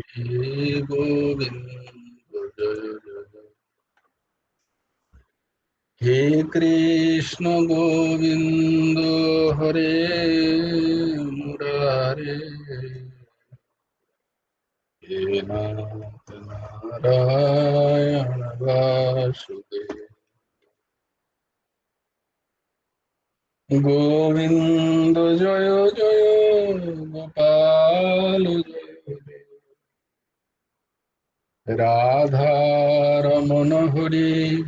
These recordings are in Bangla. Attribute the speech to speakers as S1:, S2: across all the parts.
S1: हे गोविंद जय जय। हे कृष्ण गोविंद हरे मुरारे, हे नाथ नारायण वासुदेव। गोविंद जय जय गोपाल जय जय। राधा रमण हरि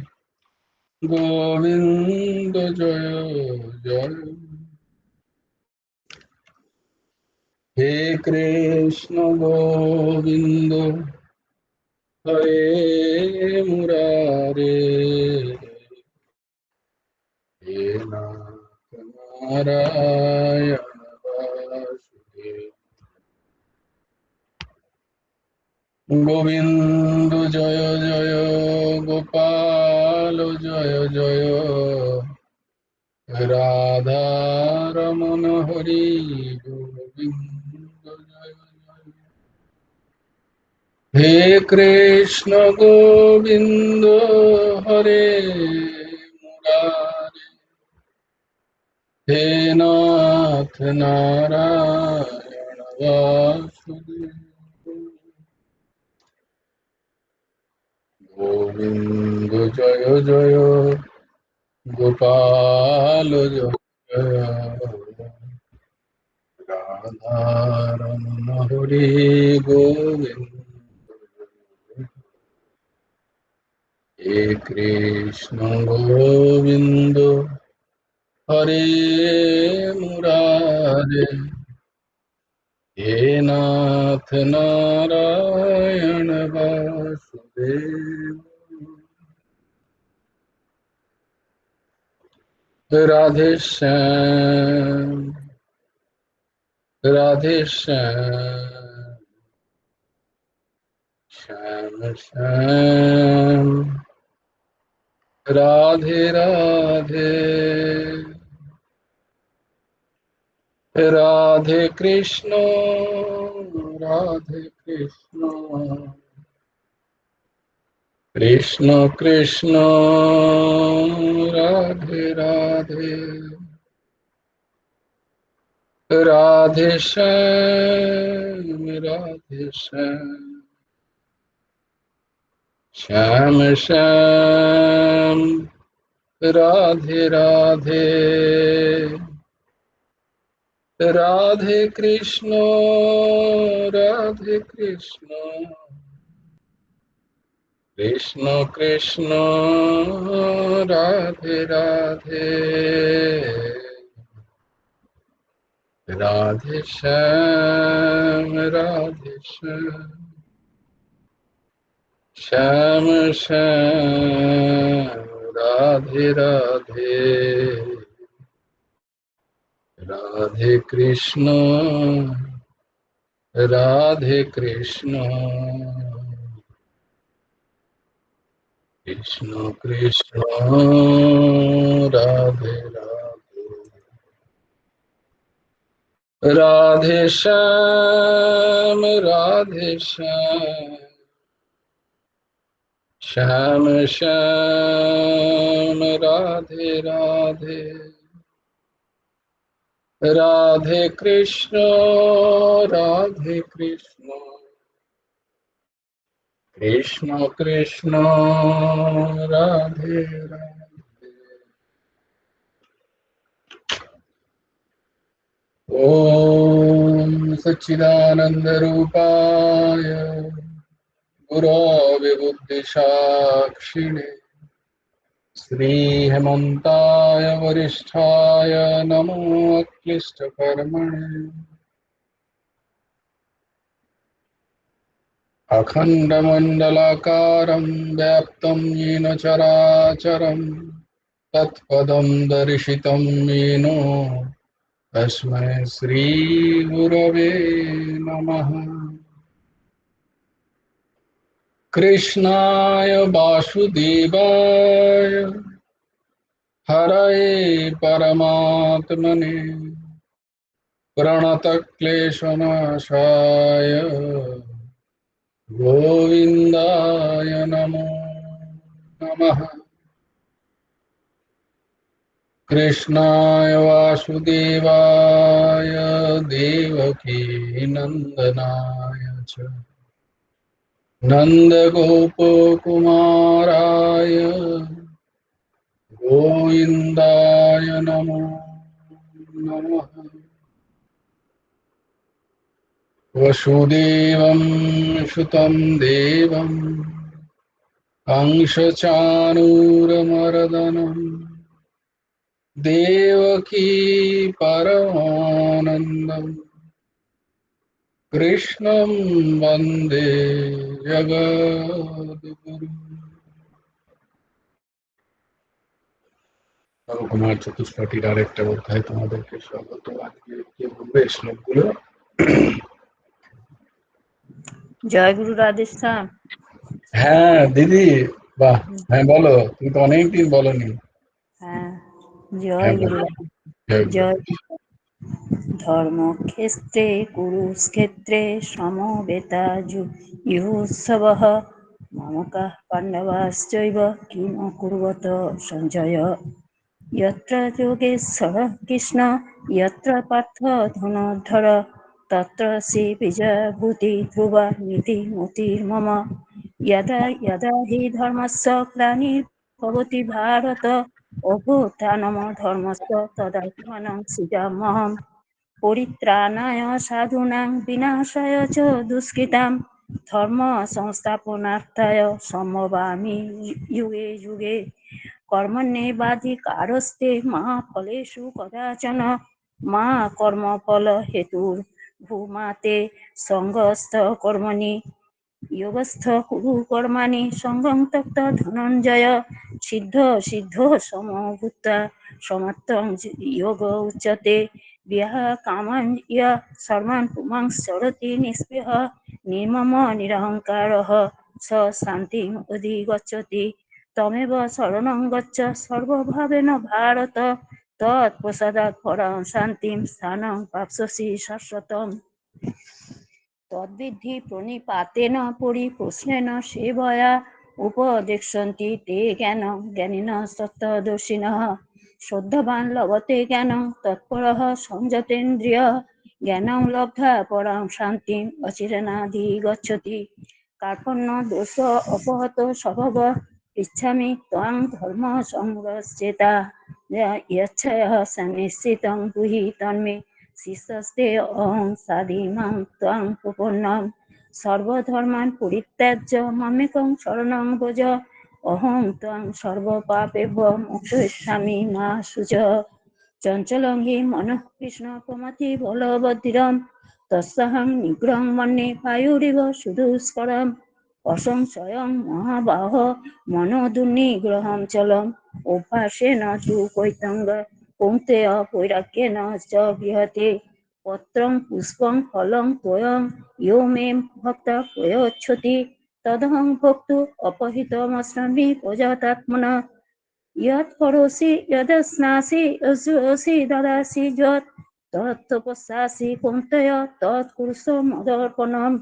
S1: गोविंद जय जय। हे कृष्ण गोविंद हरे मुरारे, हे नाथ नारायण वासुदेव। गोविंद जय जय गोपाल जय जय। राधा रमण हरि गोविंद जय जय। हे कृष्ण गोविंद हरे मुरारे, हे नाथ नारायण वासुदेव। गोविंद जय जय गोपाल जय जय। राधा रमण हरि गोविंद। हे कृष्ण गोविंद हरे मुरारे, हे नाथ नारायण वासुदेव। राधे श्याम राधे श्याम, श्याम श्याम राधे राधे। राधे कृष्ण कृष्ण कृष्ण राधे राधे। राधे श्याम श्याम श्याम राधे राधे। राधे कृष्ण कृष्ण कृष्ण राधे राधे। राधे श्याम श्याम श्याम राधे राधे। राधे कृष्ण कृष्ण कृष्ण राधे राधे। राधे श्याम श्याम श्याम राधे राधे। राधे कृष्ण कृष्ण कृष्ण राधे राधे। ओम सच्चिदानंद रूपाय गुरवे बुद्धिसाक्षिणे श्री हेमंताय वरिष्ठाय नमो अक्लिष्टकर्मणे। अखण्डमण्डलाकारं व्याप्तं येन चराचरं तत्पदं दर्शितं येन तस्मै श्रीगुरवे नमः। कृष्णाय वासुदेवाय हरये परमात्मने प्रणतक्लेशनाशाय गोविन्दाय नमो नमः। कृष्णाय वासुदेवाय देवकी नन्दनाय च नन्दगोपकुमाराय गोविन्दाय नमो नमः। वसुदेवं सुतं देवं कंसचाणूरमर्दनं देवकी परमानन्दं कृष्णं वन्दे जगद्गुरुम्। কুমার চতুষ্পাঠীর আরেকটা অধ্যায় তোমাদেরকে স্বাগত। আজকে কে বলবে শ্লোকগুলো?
S2: জয় গুরু রাধেশ্যাম।
S1: হ্যাঁ দিদি, বাহ, হ্যাঁ বলো, তুমি তো অনেকদিন বলনি।
S2: হ্যাঁ,
S1: হ্যাঁ
S2: জয় গুরু
S1: বলো।
S2: রাধে। জয় ধর্মক্ষেত্রে কুরুক্ষেত্রে সমবেতাযুয়োৎসবः মামকাঃ পাণ্ডবাশ্চৈব কিম অকুর্বত সঞ্জয়। यत्र योगेश्वरः कृष्ण यत्र पार्थ धनुर्धर तत्र श्रीविजयभूति ध्रुवा नीतिमतिर्मम। यदा यदा हि धर्मस्य ग्लानिर्भवति भारत अभ्युत्थानं धर्मस्य तदात्मानं सृजाम्यहम्। परित्राणाय साधूनां विनाशाय च दुष्कृतां धर्म संस्थापनार्थाय सम्भवामि युगे युगे। कर्मण्येवाधिकारस्ते मा फलेषु कदाचन मा कर्मफलहेतुर्भूमा ते सङ्गस्थ कर्मणि योगस्थ कुरु कर्माणि सङ्गं त्यक्त्वा धनञ्जय। सिद्ध सिद्ध समभूत्वा समत्वं योग उच्यते। यः कामान् यः सर्वान् पुमांश्चरति निःस्पृहः निर्ममो निरहङ्कारः स शान्तिम् अधिगच्छति। तमेव शरणं गच्छ सर्वभावेन भारत तत्पश्चात् परां शान्तिं स्थानं प्राप्स्यसि शाश्वतम्। तद्विद्धि प्रणिपातेन परिपोषणेन सेवया उपदेक्षन्ति ते ज्ञानं ज्ञानिनः सत्त्वदर्शिनः। श्रद्धवान् लभते ज्ञानं तत्परः संयतेन्द्रियः ज्ञानं लब्ध्वा परां शान्तिम् अचिरेणाधिगच्छति। कार्पण्यदोष अपहत स्वभाव इच्छामि त्वां धर्म संरक्षिता। यच्छयः सनिश्चितं ब्रूहि तन्मे शिष्यस्ते अहं साधिमां त्वां प्रपन्नं। सर्वधर्मान् परित्यज्य मामेकं शरणं व्रज अहं त्वां सर्वपापेभ्यो मोक्षयिष्यामि मा शुचः। चञ्चलं हि मनः कृष्ण प्रमाथि बलवद्धिरं तस्याहं निग्रहं मन्ये वायुरिव सुदुष्करम्। असंशयं महाबाहो मनोदुर्निग्रहं चलम् अभ्यासेन तु कैतङ्ग कौन्तेय वैराग्येन च विहते। पत्रं पुष्पं फलं तोयं यो मे भक्तः प्रयच्छति तदहं भोक्तुम् अपहितमश्नामि प्रजातात्मनः। यत् करोषि यदश्नासि यस्योषि ददासि यत् तत् तपस्यासि कौन्तेय तत् कुरुष्व मदर्पणम्।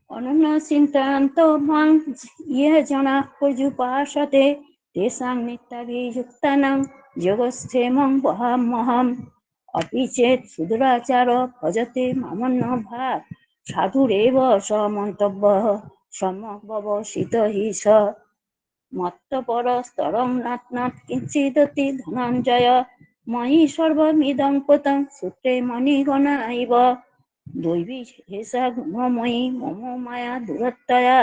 S2: अनन्यचिन्तयन्तो मां ये जनाः पर्युपासते तेषां नित्यभियुक्तानां योगक्षेमं वहाम्यहम्। अपि चेत् सुदुराचारो भजते मामन्नभाक् साधुरेव स मन्तव्यः समभवसित हि स। मत्तपरस्तरं नात्नात् किञ्चिदति धनञ्जय मयि सर्वमिदं कृतं सूत्रे मणिगणा इव। दैवी एषा गुणमयी मम माया दुरत्तया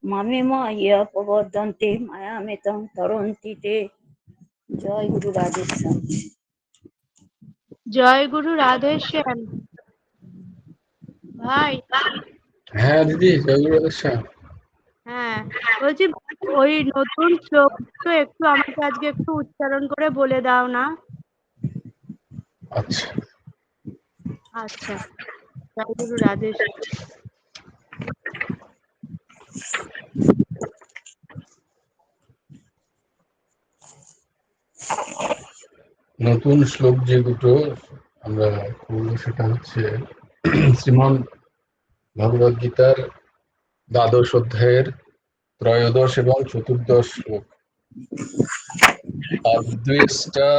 S2: मामेव ये प्रबोधन्ते मायामेतं तरन्ति ते। जय गुरु राधेश्याम।
S3: জয় গুরু রাধেশ্যাম। ভাই,
S1: হ্যাঁ দিদি, জয়গুরু রাধেশ্যাম।
S3: হ্যাঁ বলছি, ওই নতুন শ্লোকগুলো একটু আমাকে আজকে একটু উচ্চারণ করে বলে দাও না।
S1: আচ্ছা,
S3: আচ্ছা, জয় গুরু রাধেশ্যাম।
S1: নতুন শ্লোক যে দুটো আমরা করবো সেটা হচ্ছে শ্রীমন ভগবদ গীতার দ্বাদশ অধ্যায়ের ত্রয়োদশ এবং চতুর্দশ শ্লোক। অদ্বেষ্টা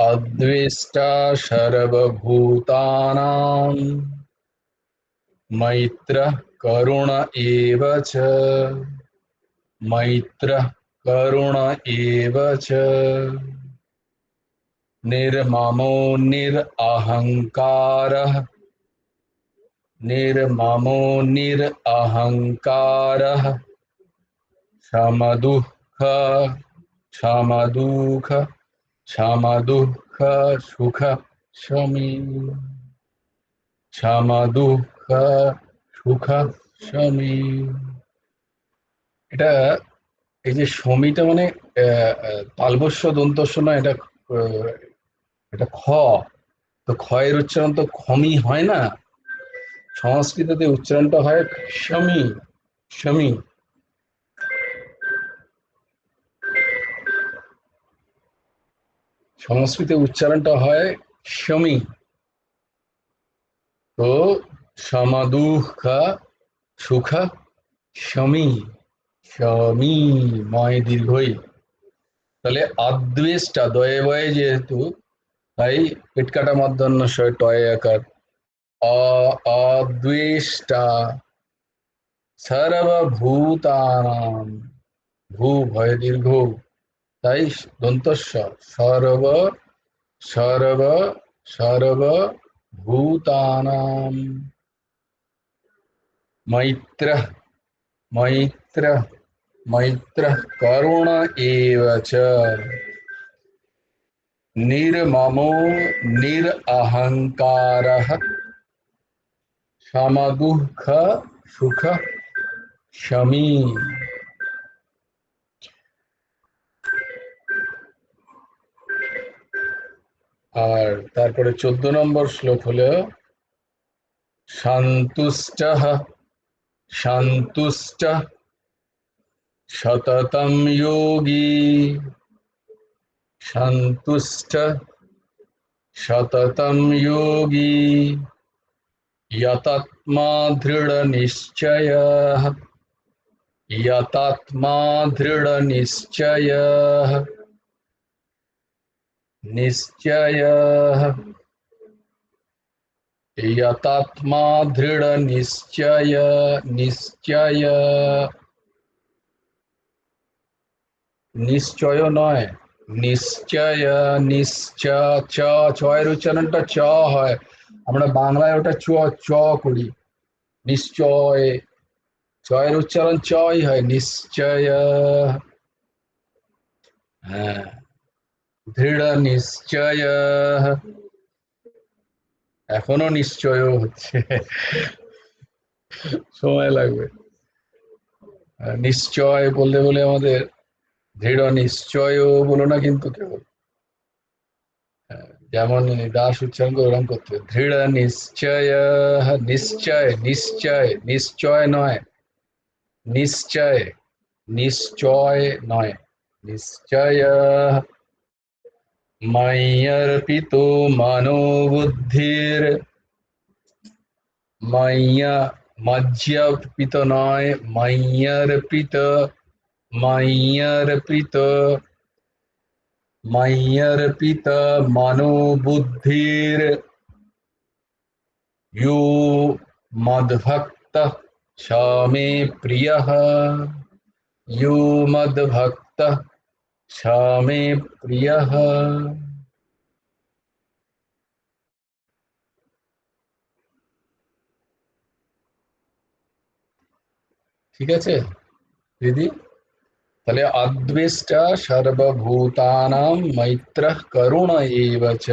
S1: অদ্বেষ্টা সর্বভূতানাং मैत्रः करुण एव च मैत्रः करुण एव च निर्ममो निरहङ्कारः निर्ममो निरहङ्कारः समदुःख समदुःख समदुःख सुख शमी समदुःख সুখ শমী। এটা এই যে শমীটা মানে তালবস্য দন্তস্য না, এটা এটা খ। তো খয়ের উচ্চারণ তো খমি হয় না, সংস্কৃততে উচ্চারণটা হয় শমী শমী। সংস্কৃতে উচ্চারণটা হয় শমী। তো সমাদুঃখ সুখ শমী শমী ময় দীর্ঘই। তাহলে অদ্বেষ্টা দয়ে বয়ে যেহেতু, তাই পেট কাটা মধ্যাহ্ন টয়ে আকার অদ্বেষ্টা সর্বভূতানাম ভূ ভয় দীর্ঘ, তাই দন্তস্য সর্ব সর্ব সর্বভূতানাম मैत्र मैत्र मैत्र करुण एव च निर्ममो निरहंकारः समदुःख सुख शमी। আর তারপরে 14 নম্বর শ্লোক হলো সন্তুষ্টঃ সন্তুষ্টঃ সততম যোগী সন্তুষ্টঃ সততম যোগী यतात्मा दृढ़ निश्चयः यतात्मा दृढ़ निश्चयः निश्चयः यतात्मा दृढ़ निश्चय निश्चय নিশ্চয় নয় নিশ্চয় নিশ্চয় চ চয়ের উচ্চারণটা চ হয়, আমরা বাংলায় ওটা চ চ করি। নিশ্চয় চয়ের উচ্চারণ চই হয় নিশ্চয়। হ্যাঁ, দৃঢ় নিশ্চয়, এখনো নিশ্চয় হচ্ছে, সময় লাগবে। নিশ্চয় বললে বলে আমাদের দৃঢ় নিশ্চয় বলো না কিন্তু কেবল, যেমন দাস উচ্চারণ করে ওরকম করতে দৃঢ় নিশ্চয় নিশ্চয় নিশ্চয় নিশ্চয় নয় নিশ্চয় নিশ্চয় নয় নিশ্চয়। ময়্যর্পিতো মনো বুদ্ধির ময়্যা মজ্জার্পিত নয় ময়্যর্পিত ময়্যর্পিত मय्यर्पित मनो बुद्धिर यो मद्भक्तः स मे प्रियः यो मद्भक्तः स मे प्रियः। ঠিক আছে দিদি? তাহলে অদ্বেষ্টা সর্বভূতানাং मैत्रः करुण एव च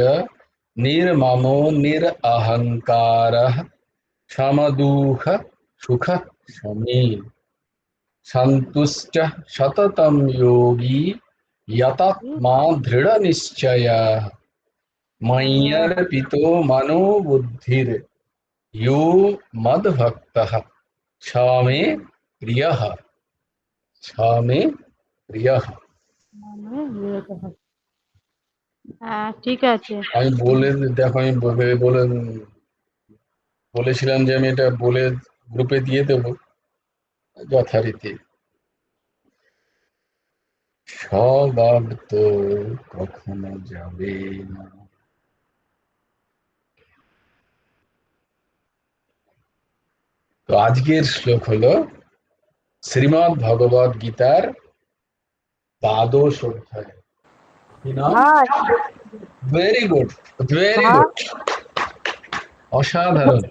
S1: निर्ममो निरहंकारः समदुःख सुख शमी सन्तुष्टः सततं योगी यतात्मा दृढ़ निश्चयः मय्यर्पितो मनो बुद्धिर यो मद्भक्तः स मे प्रियः स मे प्रियः।
S3: হ্যাঁ ঠিক আছে।
S1: আমি বলে দেখো, আমি বলে বলেছিলাম যে আমি এটা বলে গ্রুপে দিয়ে দেব যথারীতি। স্বভাব তো কখনো যাবে না। তো আজকের শ্লোক হলো শ্রীমদ্ ভগবদ গীতার দ্বাদশ অধ্যায়। কি নাম?
S4: ভাই
S1: ভেরি গুড, ভেরি
S4: ভাই
S1: গুড, অসাধারণ।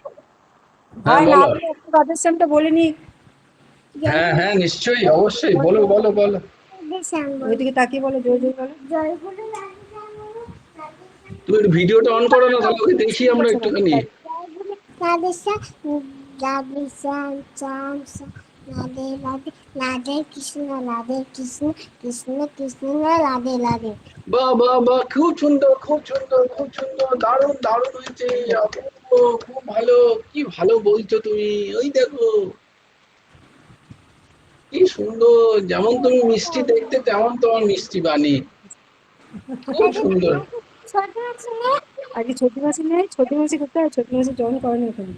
S1: হ্যাঁ
S4: ভাই না
S1: বলো।
S4: বলে একটু রাধেশ্যামটা বলে নি।
S1: হ্যাঁ হ্যাঁ নিশ্চয়ই, অবশ্যই, বলো বলো বলো।
S4: ওইদিকে তাকিয়ে বলো, জয় জয় বলো।
S1: তুমি ভিডিওটা অন করো না, তাহলে ওকে দেখি
S4: ঠিক
S1: আমরা
S4: আছে ভাই।
S1: একটুখানি।
S5: রাধে শ্যাম, রাধে শ্যাম, শ্যাম শ্যাম, রাধে রাধে, রাধে কৃষ্ণ, রাধে কৃষ্ণ, কৃষ্ণ কৃষ্ণ, রাধে রাধে।
S1: বাহ বাহ বাহ, খুব সুন্দর, খুব সুন্দর, খুব সুন্দর, দারুণ দারুণ হয়েছে, অপূর্ব, খুব ভালো। কি ভালো বলছো তুমি, ওই দেখো কি সুন্দর, যেমন তুমি মিষ্টি দেখতে তেমন তোমার মিষ্টি বাণী, খুব সুন্দর।
S5: ছোট ছেলে,
S4: আজকে ছোটি মাসি নেই, ছোটি মাসি কোথায়? ছোটি মাসি জয়েন করেনি ওখানে।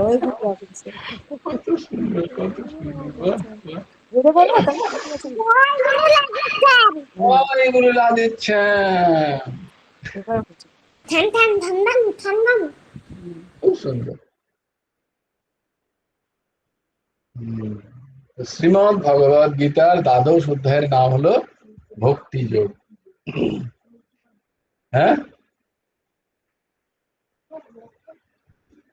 S4: ওই বুঝতে পারছি।
S1: কত সুন্দর, কত সুন্দর, বাহ বাহ।
S4: জোরে বলো তাহলে ছোটি মাসি নেই।
S1: এগুলো লা দিচ্ছেন,
S4: এবার হচ্ছে।
S5: ঠান ঠান ঠান্ডান ঠান্ডান।
S1: খুব সুন্দর। হুম। তো শ্রীমদ্ ভগবদ গীতার দ্বাদশ অধ্যায়ের নাম হলো ভক্তি যোগ। হ্যাঁ,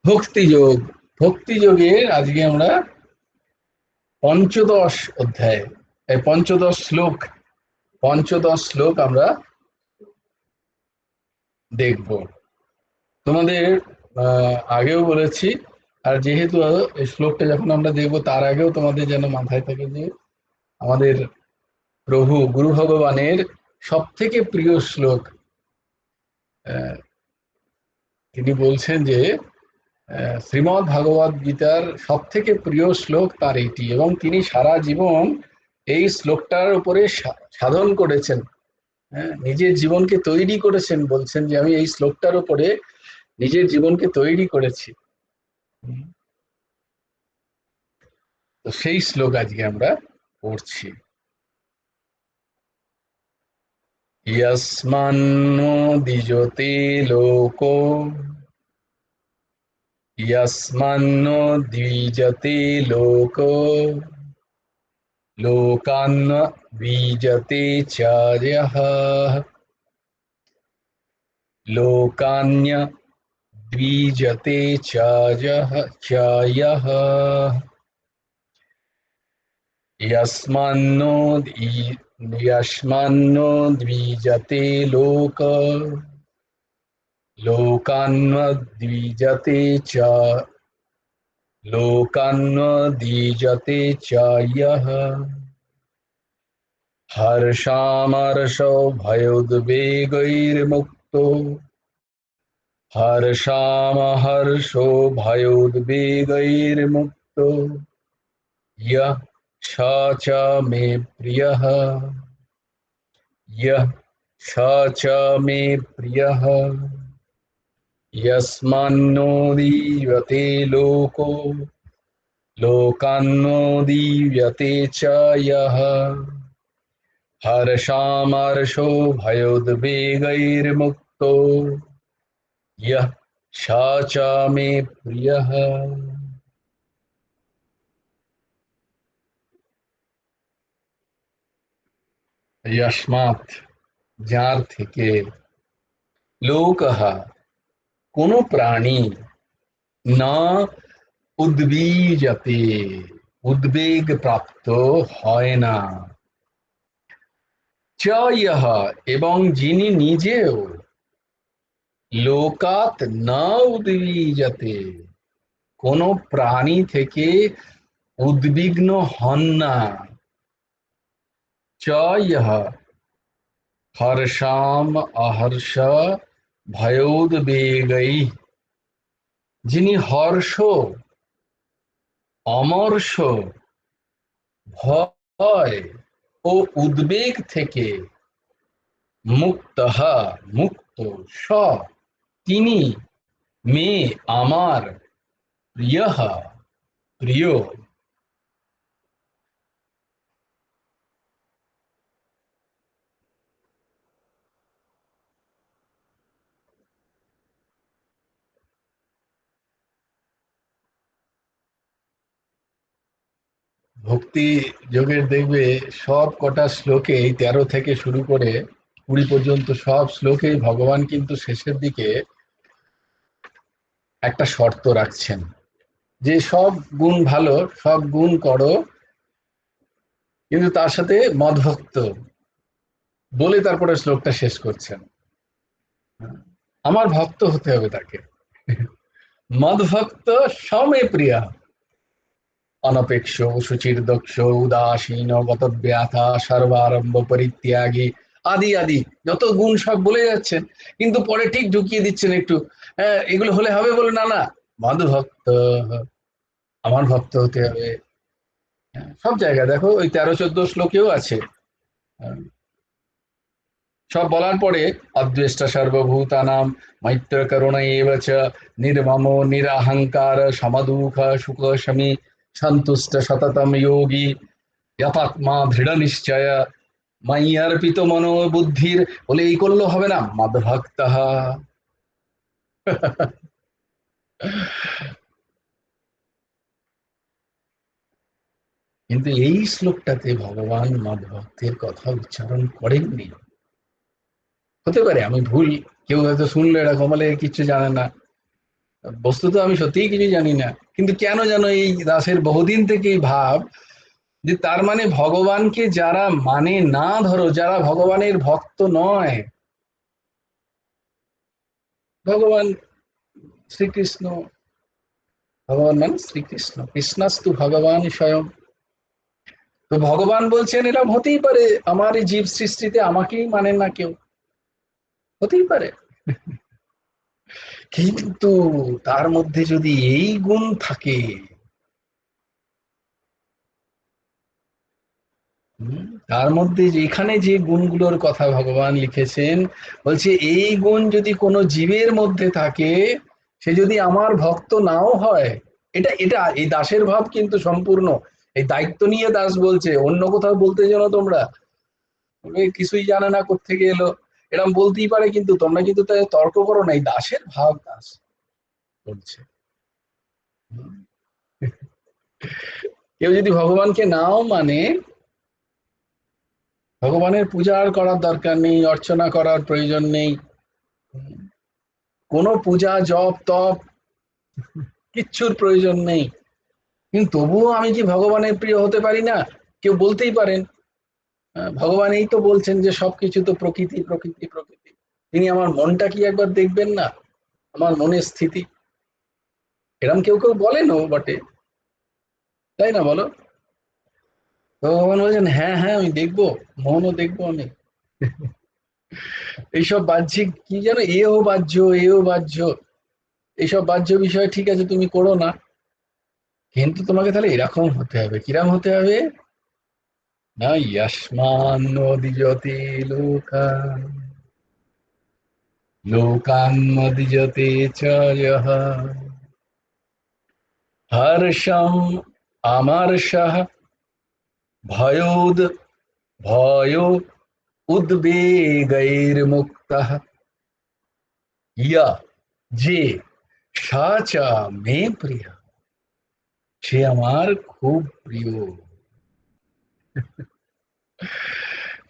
S1: ভক্তি যোগ। ভক্তি যোগের আজকে আমরা পঞ্চদশ অধ্যায়, এই পঞ্চদশ শ্লোক, পঞ্চদশ শ্লোক আমরা দেখব। তোমাদের আগেও বলেছি, আর যেহেতু এই শ্লোকটা যখন আমরা দেখবো তার আগেও তোমাদের যেন মাথায় থাকে যে আমাদের প্রভু গুরু ভগবানের সব থেকে প্রিয় শ্লোক। আহ, তিনি বলছেন যে শ্রীমদ্ ভাগবত গীতার সব থেকে প্রিয় শ্লোক তার এটি, এবং তিনি সারা জীবন এই শ্লোকটার উপরে সাধন করেছেন। হ্যাঁ, নিজের জীবনকে তৈরি করেছেন, বলছেন যে আমি এই শ্লোকটার উপরে নিজের জীবনকে তৈরি করেছি। তো সেই শ্লোক আজকে আমরা পড়ছি। ইয়স্মান্নো দ্বিজতে লোকো, ইয়স্মান্নো দ্বিজতে লোকো, লোকান্ন দ্বিজতে চার্যः, লোকান্য দ্বিজতে চার্যः চার্যः, यस्मान्नो यस्मान्नो द्विजते लोक, लोकान्वद्विजते च, लोकान्वद्विजते च यः, हर्षामर्षो भयोद्वेगैर्मुक्तो, हर्षामहर्षो भयोद्वेगैर्मुक्तो, यः स च मे प्रियः, यः स च मे प्रियः, यस्मान्नो दीयते लोको, लोकान्नो दीयते च यः, हर्षामर्षो भयोद्वेगैर्मुक्तो, यः स च मे प्रियः। यस्मात्, যার থেকে, লোকः কোনো প্রাণী, না উদ্বীজতে উদ্বেগ প্রাপ্ত হয় না, চ ইহ এবং যিনি নিজেও, লোকাত না উদ্বীজতে কোনো প্রাণী থেকে উদ্বিগ্ন হন না, চ ইহ হর্ষাম অহর্ষ ভয়োদ্বেগৈ, যিনি হর্ষ অমর্ষ ভয় ও উদ্বেগ থেকে মুক্তঃ মুক্ত, স তিনি মে আমার, প্রিয়ঃ প্রিয়। ভক্তি যোগের দেখবে সব কটা শ্লোকে, এই 13 থেকে শুরু করে 20 পর্যন্ত সব শ্লোকেই ভগবান কিন্তু শেষের দিকে একটা শর্ত রাখছেন যে সব গুণ ভালো, সব গুণ করো, কিন্তু তার সাথে মদভক্ত বলে তারপরে শ্লোকটা শেষ করছেন। আমার ভক্ত হতে হবে তাকে। মদভক্ত সমে প্রিয়া, অনপেক্ষ শুচির্দক্ষ উদাসীন গতব্যাথা সর্বারম্ভ পরিত্যাগী আদি আদি যত গুণ সব বলে যাচ্ছেন, কিন্তু পরে ঠিক ঢুকিয়ে দিচ্ছেন একটু, হ্যাঁ এগুলো হলে হবে বলে, না না, মদভক্ত, আমার ভক্ত হতে হবে। সব জায়গায় দেখো ওই 13-14 শ্লোকেও আছে। সব বলার পরে অদ্বেষ্টা সর্বভূতানাম মৈত্র করুণ এব চ নির্মম নিরহংকার সমদুঃখ সুখ শমী সন্তুষ্ট সততম যোগী যথাত্মা দৃঢ় নিশ্চয় মাই অর্পিত মনোবুদ্ধির, বলে এই করলেও হবে না, মদভক্ত। কিন্তু এই শ্লোকটাতে ভগবান মদভক্তের কথা উচ্চারণ করেননি। হতে পারে আমি ভুল, কেউ হয়তো শুনলে এরকম বলে কিচ্ছু জানে না, বস্তুত আমি সত্যিই কিছু জানি না, কিন্তু কেন জানো এই দাসের বহুদিন থেকেই ভাব যে তার মানে ভগবানকে যারা মানে না, ধরো যারা ভগবানের ভক্ত নয়, ভগবান শ্রীকৃষ্ণ, ভগবান মানে শ্রীকৃষ্ণ, কৃষ্ণাস্তু ভগবান স্বয়ং, তো ভগবান বলছেন এরকম হতেই পারে আমার এই জীব সৃষ্টিতে আমাকেই মানে না কেউ, হতেই পারে। কিন্তু তার মধ্যে যদি এই গুণ থাকে, তার মধ্যে এখানে যে গুণগুলোর কথা ভগবান লিখেছেন, বলছে এই গুণ যদি কোনো জীবের মধ্যে থাকে, সে যদি আমার ভক্ত নাও হয়, এটা এটা এই দাসের ভাব কিন্তু সম্পূর্ণ এই দায়িত্ব নিয়ে দাস বলছে, অন্য কোথাও বলতে যেন তোমরা কিছুই জানে না কোত্থেকে এলো এরকম বলতেই পারে, কিন্তু তোমরা কিন্তু তাই তর্ক করো না, এই দাসের ভাব দাস বলছে। কেউ যদি ভগবানকে নাও মানে, ভগবানের পূজা আর করার দরকার নেই, অর্চনা করার প্রয়োজন নেই, কোনো পূজা জপ তপ কিচ্ছুর প্রয়োজন নেই, কিন্তু তবুও আমি কি ভগবানের প্রিয় হতে পারি না? কেউ বলতেই পারেন, ভগবান এই তো বলছেন যে সবকিছু তো প্রকৃতি প্রকৃতি প্রকৃতি, তিনি আমার মনটা কি একবার দেখবেন না, আমার মনের স্থিতি, এরম কেউ কেউ বলেনও বটে, তাই না বলো? তো ভগবান বলছেন হ্যাঁ হ্যাঁ আমি দেখবো, মনও দেখবো আমি। এইসব বাহ্যিক কি যেন এও বাহ্য এও বাহ্য, এইসব বাহ্য বিষয় ঠিক আছে তুমি করো না, কিন্তু তোমাকে তাহলে এরকম হতে হবে, কিরম হতে হবে না, যস্মান্নদিজতে লোকান লোকান্নদিজতে চ যঃ হর্ষম আমার্ষঃ ভয়োদ ভয় উদ্বেগৈর্মুক্তঃ ইয়া যে সা চ মে প্রিয়, সে আমার খুব প্রিয়,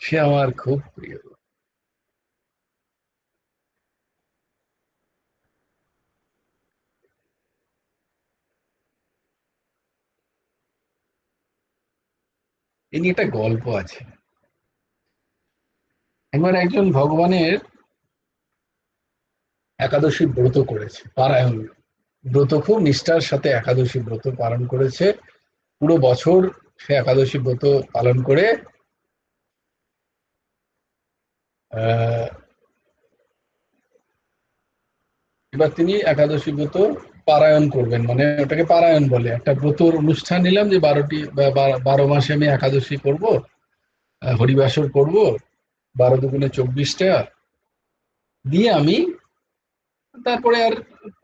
S1: সে আমার খুব প্রিয়। এই নিয়ে একটা গল্প আছে। একবার একজন ভগবানের একাদশী ব্রত করেছে, পারায়ণ ব্রত, খুব নিষ্ঠার সাথে একাদশী ব্রত পালন করেছে, পুরো বছর সে একাদশী ব্রত পালন করে এবার তিনি একাদশী ব্রত পারায়ণ করবেন, মানে ওটাকে পারায়ণ বলে, একটা ব্রতর অনুষ্ঠান নিলাম যে 12 মাসে আমি একাদশী করব, হরিবাসর করব, 12 দুগুণে 24টা দিয়ে আমি তারপরে আর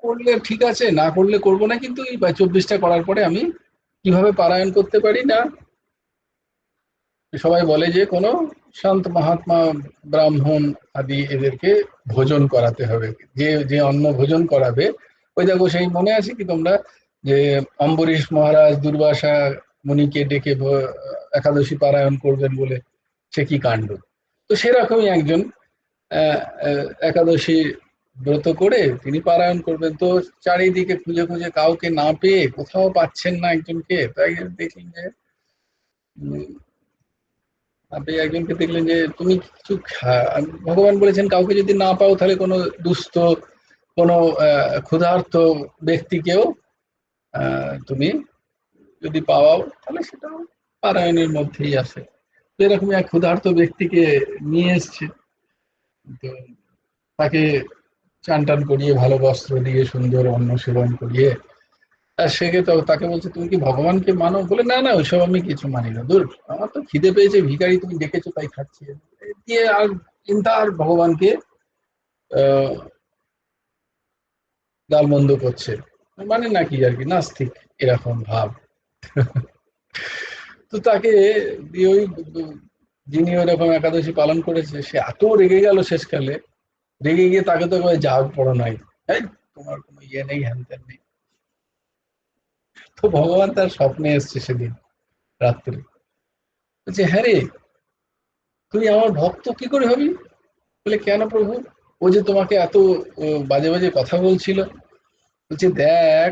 S1: করলে ঠিক আছে, না করলে করব না, কিন্তু এই 24টা করার পরে আমি কিভাবে পারায়ণ করতে পারি না, সবাই বলে যে কোনো সন্ত মহাত্মা ব্রাহ্মণ আদি এদেরকে ভোজন করাতে হবে, যে যে অন্ন ভোজন করাবে। ওই দেখো সেই মনে আছে কি তোমরা যে অম্বরীশ মহারাজ দুর্বাসা মুনিকে ডেকে একাদশী পারায়ণ করবেন বলে সে কি কাণ্ড। তো সেরকমই একজন একাদশী ব্রত করে তিনি পারায়ণ করবেন। তো চারিদিকে খুঁজে খুঁজে কাউকে না পেয়ে, কোথাও পাচ্ছেন না একজনকে, তাই দেখলেন যে আপনি একজনকে দেখলেন যে তুমি কিছু ভগবান বলেছেন কাউকে যদি না পাও তাহলে কোনো দুস্থ কোনো ক্ষুধার্ত ব্যক্তিকেও তুমি যদি পাওয়াও তাহলে সেটাও পারায়ণের মধ্যেই আসে। তো এরকম এক ক্ষুধার্ত ব্যক্তিকে নিয়ে এসছে, তো তাকে চান টান করিয়ে ভালো বস্ত্র দিয়ে সুন্দর অন্ন সেবন করিয়ে আর সেকে তো তাকে বলছে তুমি কি ভগবানকে মানো? বলে না না ওইসব আমি কিছু মানি না, দূর আমার তো খিদে পেয়েছে, ভিখারি তুমি ডেকেছো তাই খাচ্ছি, দিয়ে আর চিন্তা আর ভগবানকে গালমন্দ করছে, মানে নাকি আর কি নাস্তিক এরকম ভাব। তো তাকে দিয়ে ওই যিনি ওরকম একাদশী পালন করেছে সে এত রেগে গেল শেষকালে, রেগে গিয়ে তাকে তো যা পড়ো নাই, তাই তোমার কোনো ইয়ে নেই, হ্যান ত্যান নেই। তো ভগবান তার স্বপ্নে এসছে সেদিন রাত্রে, বলছে হ্যাঁ রে তুই আমার ভক্ত কি করে হবি? বলে কেন প্রভু? ও যে তোমাকে এত বাজে বাজে কথা বলছিল। বলছে দেখ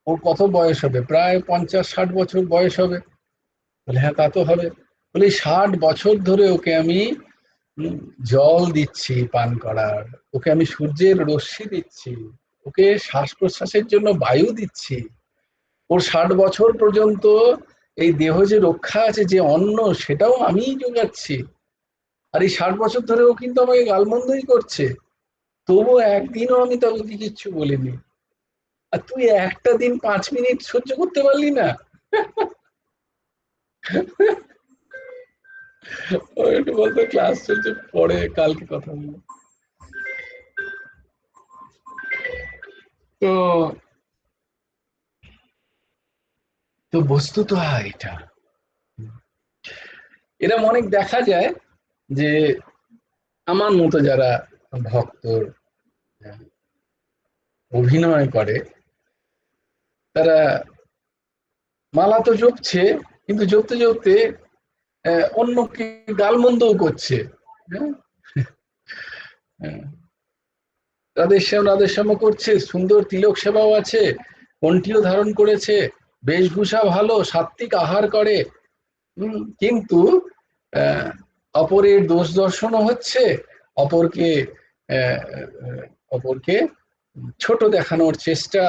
S1: ওর কত বয়স হবে, প্রায় 50-60 বছর বয়স হবে। বলে হ্যাঁ তা তো হবে। বলে 60 বছর ধরে ওকে আমি জল দিচ্ছি পান করার, ওকে আমি সূর্যের রশ্মি দিচ্ছি, ওকে শ্বাস প্রশ্বাসের জন্য বায়ু দিচ্ছি, ওর 60 বছর পর্যন্ত এই দেহ যে রক্ষা আছে যে অন্ন সেটাও আমিই যোগাচ্ছি, আর এই 60 বছর ধরে ও কিন্তু আমাকে গালমন্দই করছে, তবু একদিনও আমি তোকে কিচ্ছু বলিনি, আর তুই একটা দিন 5 মিনিট সহ্য করতে পারলি না? ও একটু বলতো ক্লাস চলছে, পরে কালকে কথা বলবো। তো তো বস্তু তো এটা এরম অনেক দেখা যায় যে আমার মতো যারা ভক্ত অভিনয় করে তারা মালা তো জপছে, কিন্তু জপতে জপতে অন্যকে গালমন্দও করছে। হ্যাঁ, রাধেশ্যাম করছে, সুন্দর তিলক সেবাও আছে, কণ্ঠীও ধারণ করেছে, বেশভূষা ভালো, সাত্বিক আহার করে, কিন্তু অপরের দোষ দর্শনও হচ্ছে, অপরকে অপরকে ছোট দেখানোর চেষ্টা,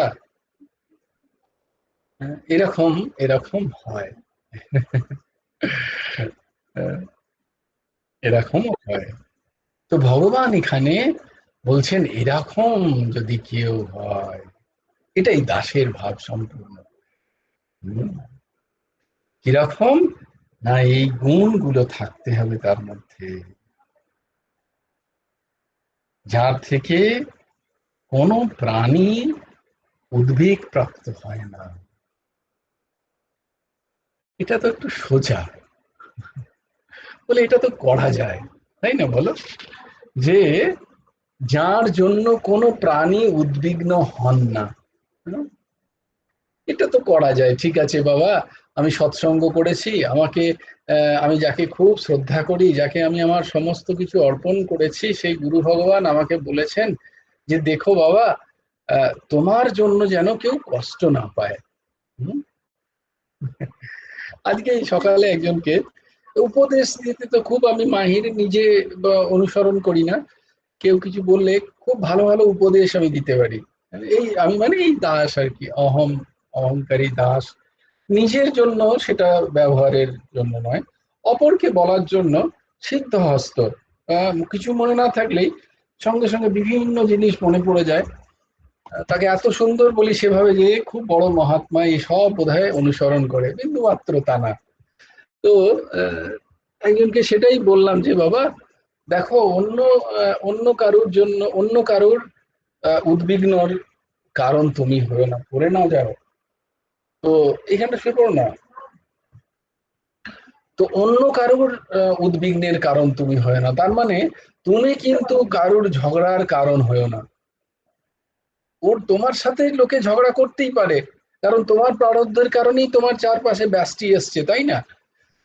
S1: এরকম এরকম হয়, এরকমও হয়। তো ভগবান এখানে বলছেন এরকম যদি কেউ হয়, এটাই দাসের ভাব সম্পূর্ণ। কিরকম না, এই গুণগুলো থাকতে হবে তার মধ্যে, যার থেকে কোনো প্রাণী উদ্বেগ প্রাপ্ত হয় না। এটা তো একটু সোজা, বলে এটা তো করা যায়, তাই না বলো? যে যার জন্য কোনো প্রাণী উদ্বিগ্ন হন না, এটা তো করা যায়। ঠিক আছে বাবা, আমি সৎসঙ্গ করেছি, আমাকে আমি যাকে খুব শ্রদ্ধা করি, যাকে আমি আমার সমস্ত কিছু অর্পণ করেছি, সেই গুরু ভগবান আমাকে বলেছেন যে দেখো বাবা তোমার জন্য যেন কেউ কষ্ট না পায়। আজকে সকালে একজনকে উপদেশ দিতে তো খুব আমি মাহির, নিজে অনুসরণ করি না, কেউ কিছু বললে খুব ভালো ভালো উপদেশ আমি দিতে পারি। এই আমি মানে এই দাস আর কি, অহংকারী দাস, নিজের জন্য সেটা ব্যবহারের জন্য নয়, অপরকে বলার জন্য সিদ্ধহস্ত। কিছু মনে না থাকলেই সঙ্গে সঙ্গে বিভিন্ন জিনিস মনে পড়ে যায়, তাকে এত সুন্দর বলি সেভাবে যে খুব বড় মহাত্মা এই সব বোধহয় অনুসরণ করে, বিন্দু মাত্র তা না। তো একজনকে সেটাই বললাম যে বাবা দেখো অন্য কারোর জন্য, অন্য কারোর উদ্বিগ্নর কারণ তুমি হয়ে না, পড়ে না যাও। তো এখানটা শুরু করো না। তো অন্য কারোর উদ্বিগ্নের কারণ তুমি হয় না, তার মানে তুমি কিন্তু কারোর ঝগড়ার কারণ হয়েও না। তোমার সাথে লোকে ঝগড়া করতেই পারে, কারণ তোমার প্রারব্ধের কারণেই তোমার চারপাশে ব্যষ্টি এসছে, তাই না?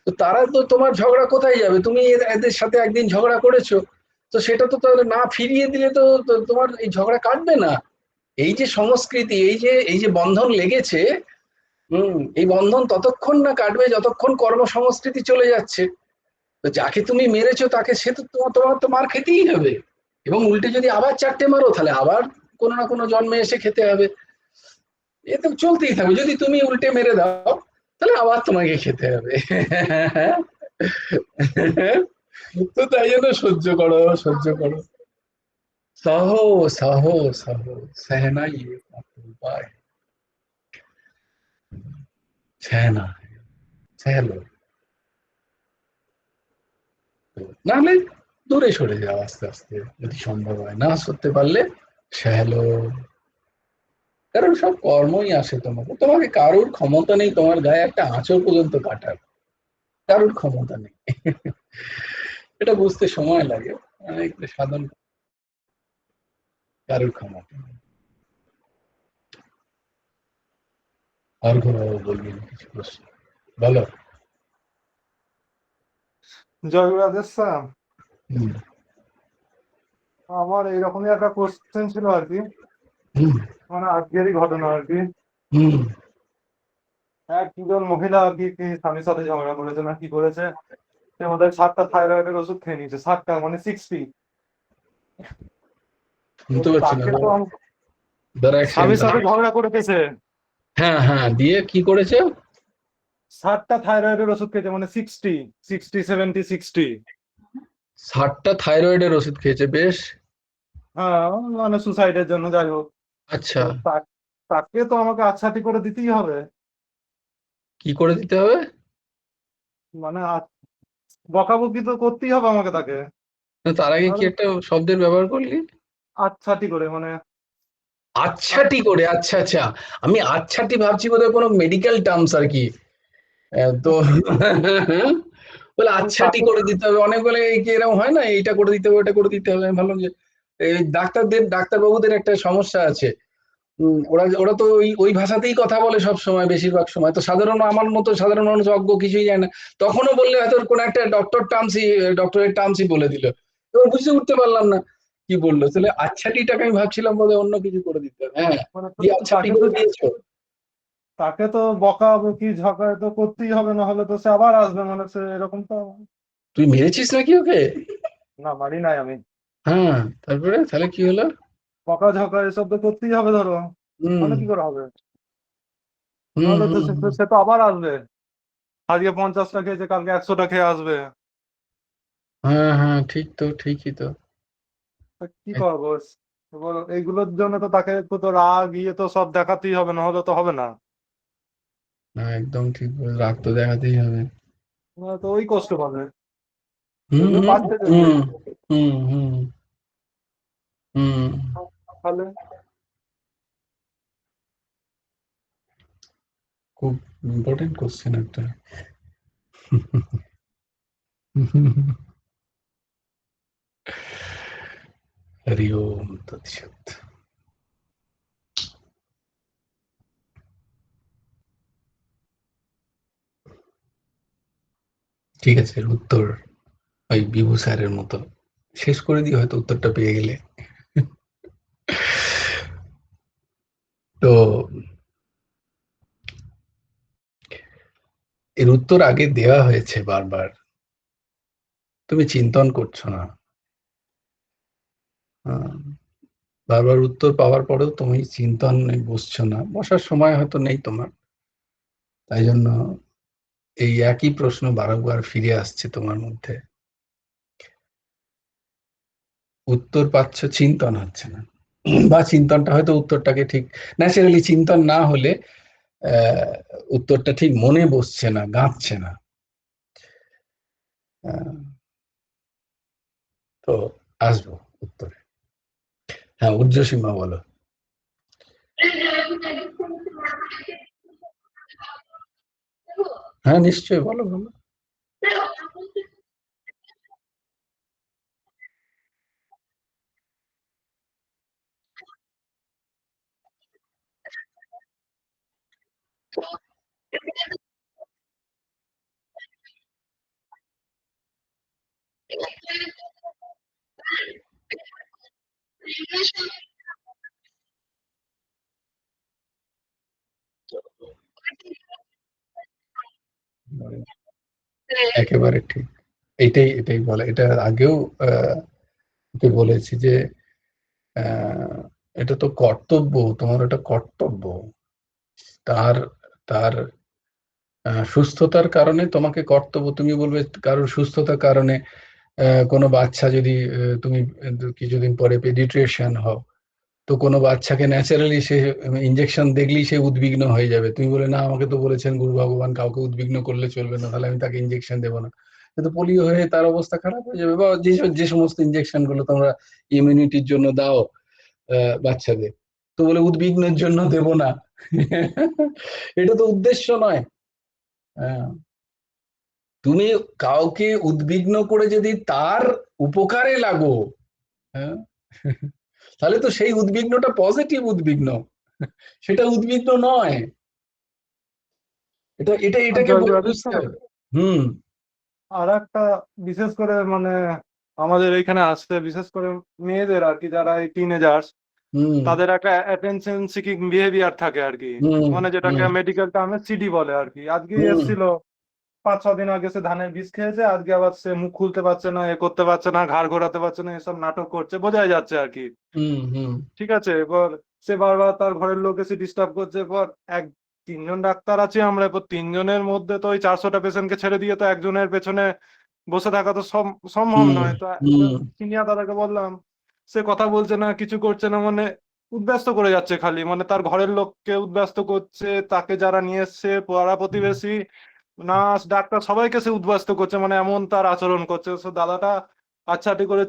S1: তো তারা তো তোমার ঝগড়া কোথায় যাবে? তুমি এদের সাথে একদিন ঝগড়া করেছো, তো সেটা তো তাহলে না ফিরিয়ে দিলে তো তোমার এই ঝগড়া কাটবে না। এই যে সংস্কৃতি, এই যে বন্ধন লেগেছে, এই বন্ধন ততক্ষণ না কাটবে যতক্ষণ কর্মসংস্কৃতি চলে যাচ্ছে। তো যাকে তুমি মেরেছো তাকে, সে তো তোমার তো মার খেতেই হবে, এবং উল্টে যদি আবার চারটে মারো তাহলে আবার কোনো না কোনো জন্মে এসে খেতে হবে। এ তো চলতেই থাকবে। যদি তুমি উল্টে মেরে দাও তাহলে আবার তোমাকে খেতে হবে। তো তাই জন্য সহ্য করো, সহ্য করো। সহো সহো সহো, सहना ही एकमात्र उपाय है। सहना है, सह लो। না হলে দূরে সরে যাও আস্তে আস্তে, যদি সম্ভব হয়। না সরতে পারলে সহলো। কারণ সব কর্মই আসে তোমাকে কারোর ক্ষমতা নেই তোমার গায়ে একটা আঁচড় পর্যন্ত কাটার, কারোর ক্ষমতা নেই। এটা বুঝতে সময় লাগে, অনেক সাধন, কারোর ক্ষমতা নেই। অর্ঘ্যবাবু বলবেন কিছু প্রশ্ন, বলো।
S6: জয় গুরুদেব স্যার,
S1: হুম
S6: আমার এইরকমই একটা কোশ্চেন ছিল আর কি,
S1: হুম
S6: মানে আজকেরই ঘটনা আর কি।
S1: হুম
S6: একজন মহিলা আর কি স্বামীর সাথে ঝগড়া করেছে না কি করেছে, সে আমাদের 7টা থাইরয়েডের ওষুধ খেয়ে নিয়েছে, 7টা মানে 60। তো
S1: শুনতে পাচ্ছি না,
S6: তাকে তো
S1: দাঁড়া এক সেকেন্ড।
S6: স্বামীর সাথে ঝগড়া করে গেছে,
S1: হ্যাঁ হ্যাঁ, দিয়ে কি করেছে?
S6: 7টা থাইরয়েডের ওষুধ খেয়েছে, মানে 60, 60, 70, 60।
S1: 60টা থাইরয়েডের ওষুধ খেয়েছে, বেশ।
S6: হ্যাঁ, মানে সুসাইডের জন্য, যাই হোক।
S1: আচ্ছা,
S6: তো তাকে তো আমাকে আচ্ছাটি করে দিতেই হবে,
S1: কি করে দিতে হবে?
S6: মানে বকাবকি তো করতেই হবে আমাকে তাকে।
S1: না, তার আগে কি
S6: নাহলে
S1: একটা শব্দের ব্যবহার করলি?
S6: আচ্ছাটি করে, মানে
S1: আচ্ছাটি করে, আচ্ছা আচ্ছা। আমি আচ্ছাটি ভাবছি বোধহয় কোনো মেডিকেল টার্মস আর কি। তো বলে আচ্ছাটি
S6: তাকে
S1: করে দিতে হবে, অনেক বলে এই কি এরকম হয় না, এইটা করে দিতে হবে, ওটা করে দিতে হবে। আমি ভাবলাম যে এই ডাক্তারবাবুদের একটা সমস্যা আছে। ওরা ওরা তো ওই ভাষাতেই কথা বলে সব সময়, বেশিরভাগ সময়। তো সাধারণ আমার মতো সাধারণ মানুষ অজ্ঞ, কিছুই জানে না। তখনও বললে হয়তো কোনো একটা ডক্টরের টার্মসই বলে দিল, এবার বুঝতে উঠতে পারলাম না কি বললো। তাহলে আচ্ছাটিটাকে আমি ভাবছিলাম বোধহয় অন্য কিছু করে দিতে হবে। হ্যাঁ,
S6: মানে
S1: দিয়ে আচ্ছাটি
S6: তাকে তো
S1: করে দিয়েছো?
S6: তাকে তো বকাবকি ঝগড়া তো করতেই হবে, না হলে তো সে আবার আসবে, মানে সে এরকম তো।
S1: তুই মেরেছিস নাকি ওকে?
S6: না, মারি নাই আমি।
S1: হ্যাঁ, তারপরে তাহলে কি হলো?
S6: বকা ঝগড়া এসব তো করতেই হবে ধরো,
S1: হুম
S6: মানে কি করে হবে?
S1: হুম
S6: নাহলে তো
S1: হুম হুম।
S6: সে তো আবার আসবে, আজকে 50টা খেয়েছে, কালকে 100টা খেয়ে আসবে।
S1: হ্যাঁ হ্যাঁ, ঠিক তো, ঠিকই তো।
S6: তা কি করবো বলো? এইগুলোর জন্য তো তাকে তো রাগ ইয়ে তো সব দেখাতেই হবে, না হলে তো হবে না।
S1: না, একদম ঠিক বলে, রাগ তো দেখাতেই হবে।
S6: নাহলে তো ওই কষ্ট পাবে,
S1: হুম
S6: যদিও
S1: হুম
S6: পাচ্ছে যদি।
S1: হুম হুম হুম হুম।
S6: তাহলে
S1: খুব ইম্পর্টেন্ট কোশ্চেন একটা। হরি ওম তৎসৎ। ঠিক আছে, এর উত্তর ওই বিভু স্যারের মতো শেষ করে দিই, হয়তো উত্তরটা পেয়ে গেলে। তো এর উত্তর আগে দেওয়া হয়েছে বারবার, তুমি চিন্তন করছো না। বারবার উত্তর পাওয়ার পরেও তুমি চিন্তনে বসছো না, বসার সময় হয়তো নেই তোমার, তাই জন্য এই একই প্রশ্ন বারবার ফিরে আসছে তোমার মধ্যে। উত্তর পাচ্ছ, চিন্তন হচ্ছে না, বা চিন্তনটা হয়তো উত্তরটাকে ঠিক ন্যাচারালি চিন্তন না হলে আহ উত্তরটা ঠিক মনে বসছে না, গাঁথছে না। তো আসবো উত্তরে। হ্যাঁ, ঊর্ধ্বসীমা বলো। হ্যাঁ, নিশ্চয়ই, বলো বলো। একেবারে ঠিক। এটাই এটাই বলে, এটা আগেও তোকে বলেছি যে আহ, এটা তো কর্তব্য, তোমার এটা কর্তব্য। তার তার সুস্থতার কারণে তোমাকে কর্তব্য, তুমি বলবে কারোর সুস্থতার কারণে কোনো বাচ্চা যদি তুমি কিছুদিন পরে পেডিট্রিশিয়ান হও, তো কোনো বাচ্চাকে ন্যাচারালি সে ইনজেকশন দেখলেই সে উদ্বিগ্ন হয়ে যাবে, তুমি বলে না আমাকে তো বলেছেন গুরু ভগবান কাউকে উদ্বিগ্ন করলে চলবে না, তাহলে আমি তাকে ইনজেকশন দেবো না। কিন্তু পোলিও হয়ে তার অবস্থা খারাপ হয়ে যাবে। বা যে সমস্ত ইনজেকশন গুলো তোমরা ইমিউনিটির জন্য দাও বাচ্চাদের, তো বলে উদ্বিগ্নের জন্য দেব না। এটা তো উদ্দেশ্য নয়। হ্যাঁ, তুমি কাউকে উদ্বিগ্ন করে যদি তার উপকারে লাগো, হ্যাঁ, তাহলে তো সেই উদ্বিগ্নটা পজিটিভ উদ্বিগ্ন, সেটা উদ্বিগ্ন নয়। এটাকে
S6: জয়দীপ,
S1: বুঝতে হবে। হুম।
S6: আর একটা বিশেষ করে মানে আমাদের এখানে আসছে, বিশেষ করে মেয়েদের আর কি, যারা এই টিনেজার্স,
S1: হুম।
S6: তাদের একটা অ্যাটেনশন সিকিং বিহেভিয়ার থাকে আর কি,
S1: হুম।
S6: মানে যেটাকে
S1: হুম।
S6: মেডিকেল টার্মে সিডি বলে আর কি। আজকে
S1: হুম।
S6: এসেছিল 5-6 দিন আগে, সে ধানের বীজ খেয়েছে, আজকে আবার সে মুখ খুলতে পারছে না, এ করতে পারছে না, ঘাড় ঘোরাতে পারছে না, এসব নাটক করছে, বোঝাই যাচ্ছে আর কি।
S1: হুম। হুম।
S6: ঠিক আছে, এবার সে বারবার তার ঘরের লোক এসে ডিস্টার্ব করছে। এবার 3জন ডাক্তার আছি আমরা, এবার 3জনের মধ্যে তো ওই 400টা পেশেন্টকে ছেড়ে দিয়ে তো একজনের পেছনে বসে থাকা তো সম্ভব
S1: হুম।
S6: নয়। তো
S1: হুম।
S6: সিনিয়র দাদাকে বললাম, সে কথা বলছে না, কিছু করছে না, মানে উদ্ব্যস্ত করে যাচ্ছে খালি, মানে তার ঘরের লোককে উদ্ব্যস্ত করছে, তাকে যারা নিয়ে এসছে পাড়া প্রতিবেশী, নার্স ডাক্তার সবাইকে সে উদ্ব্যস্ত করছে, মানে এমন তার আচরণ করছে। তো দাদাটা আচ্ছাটি করে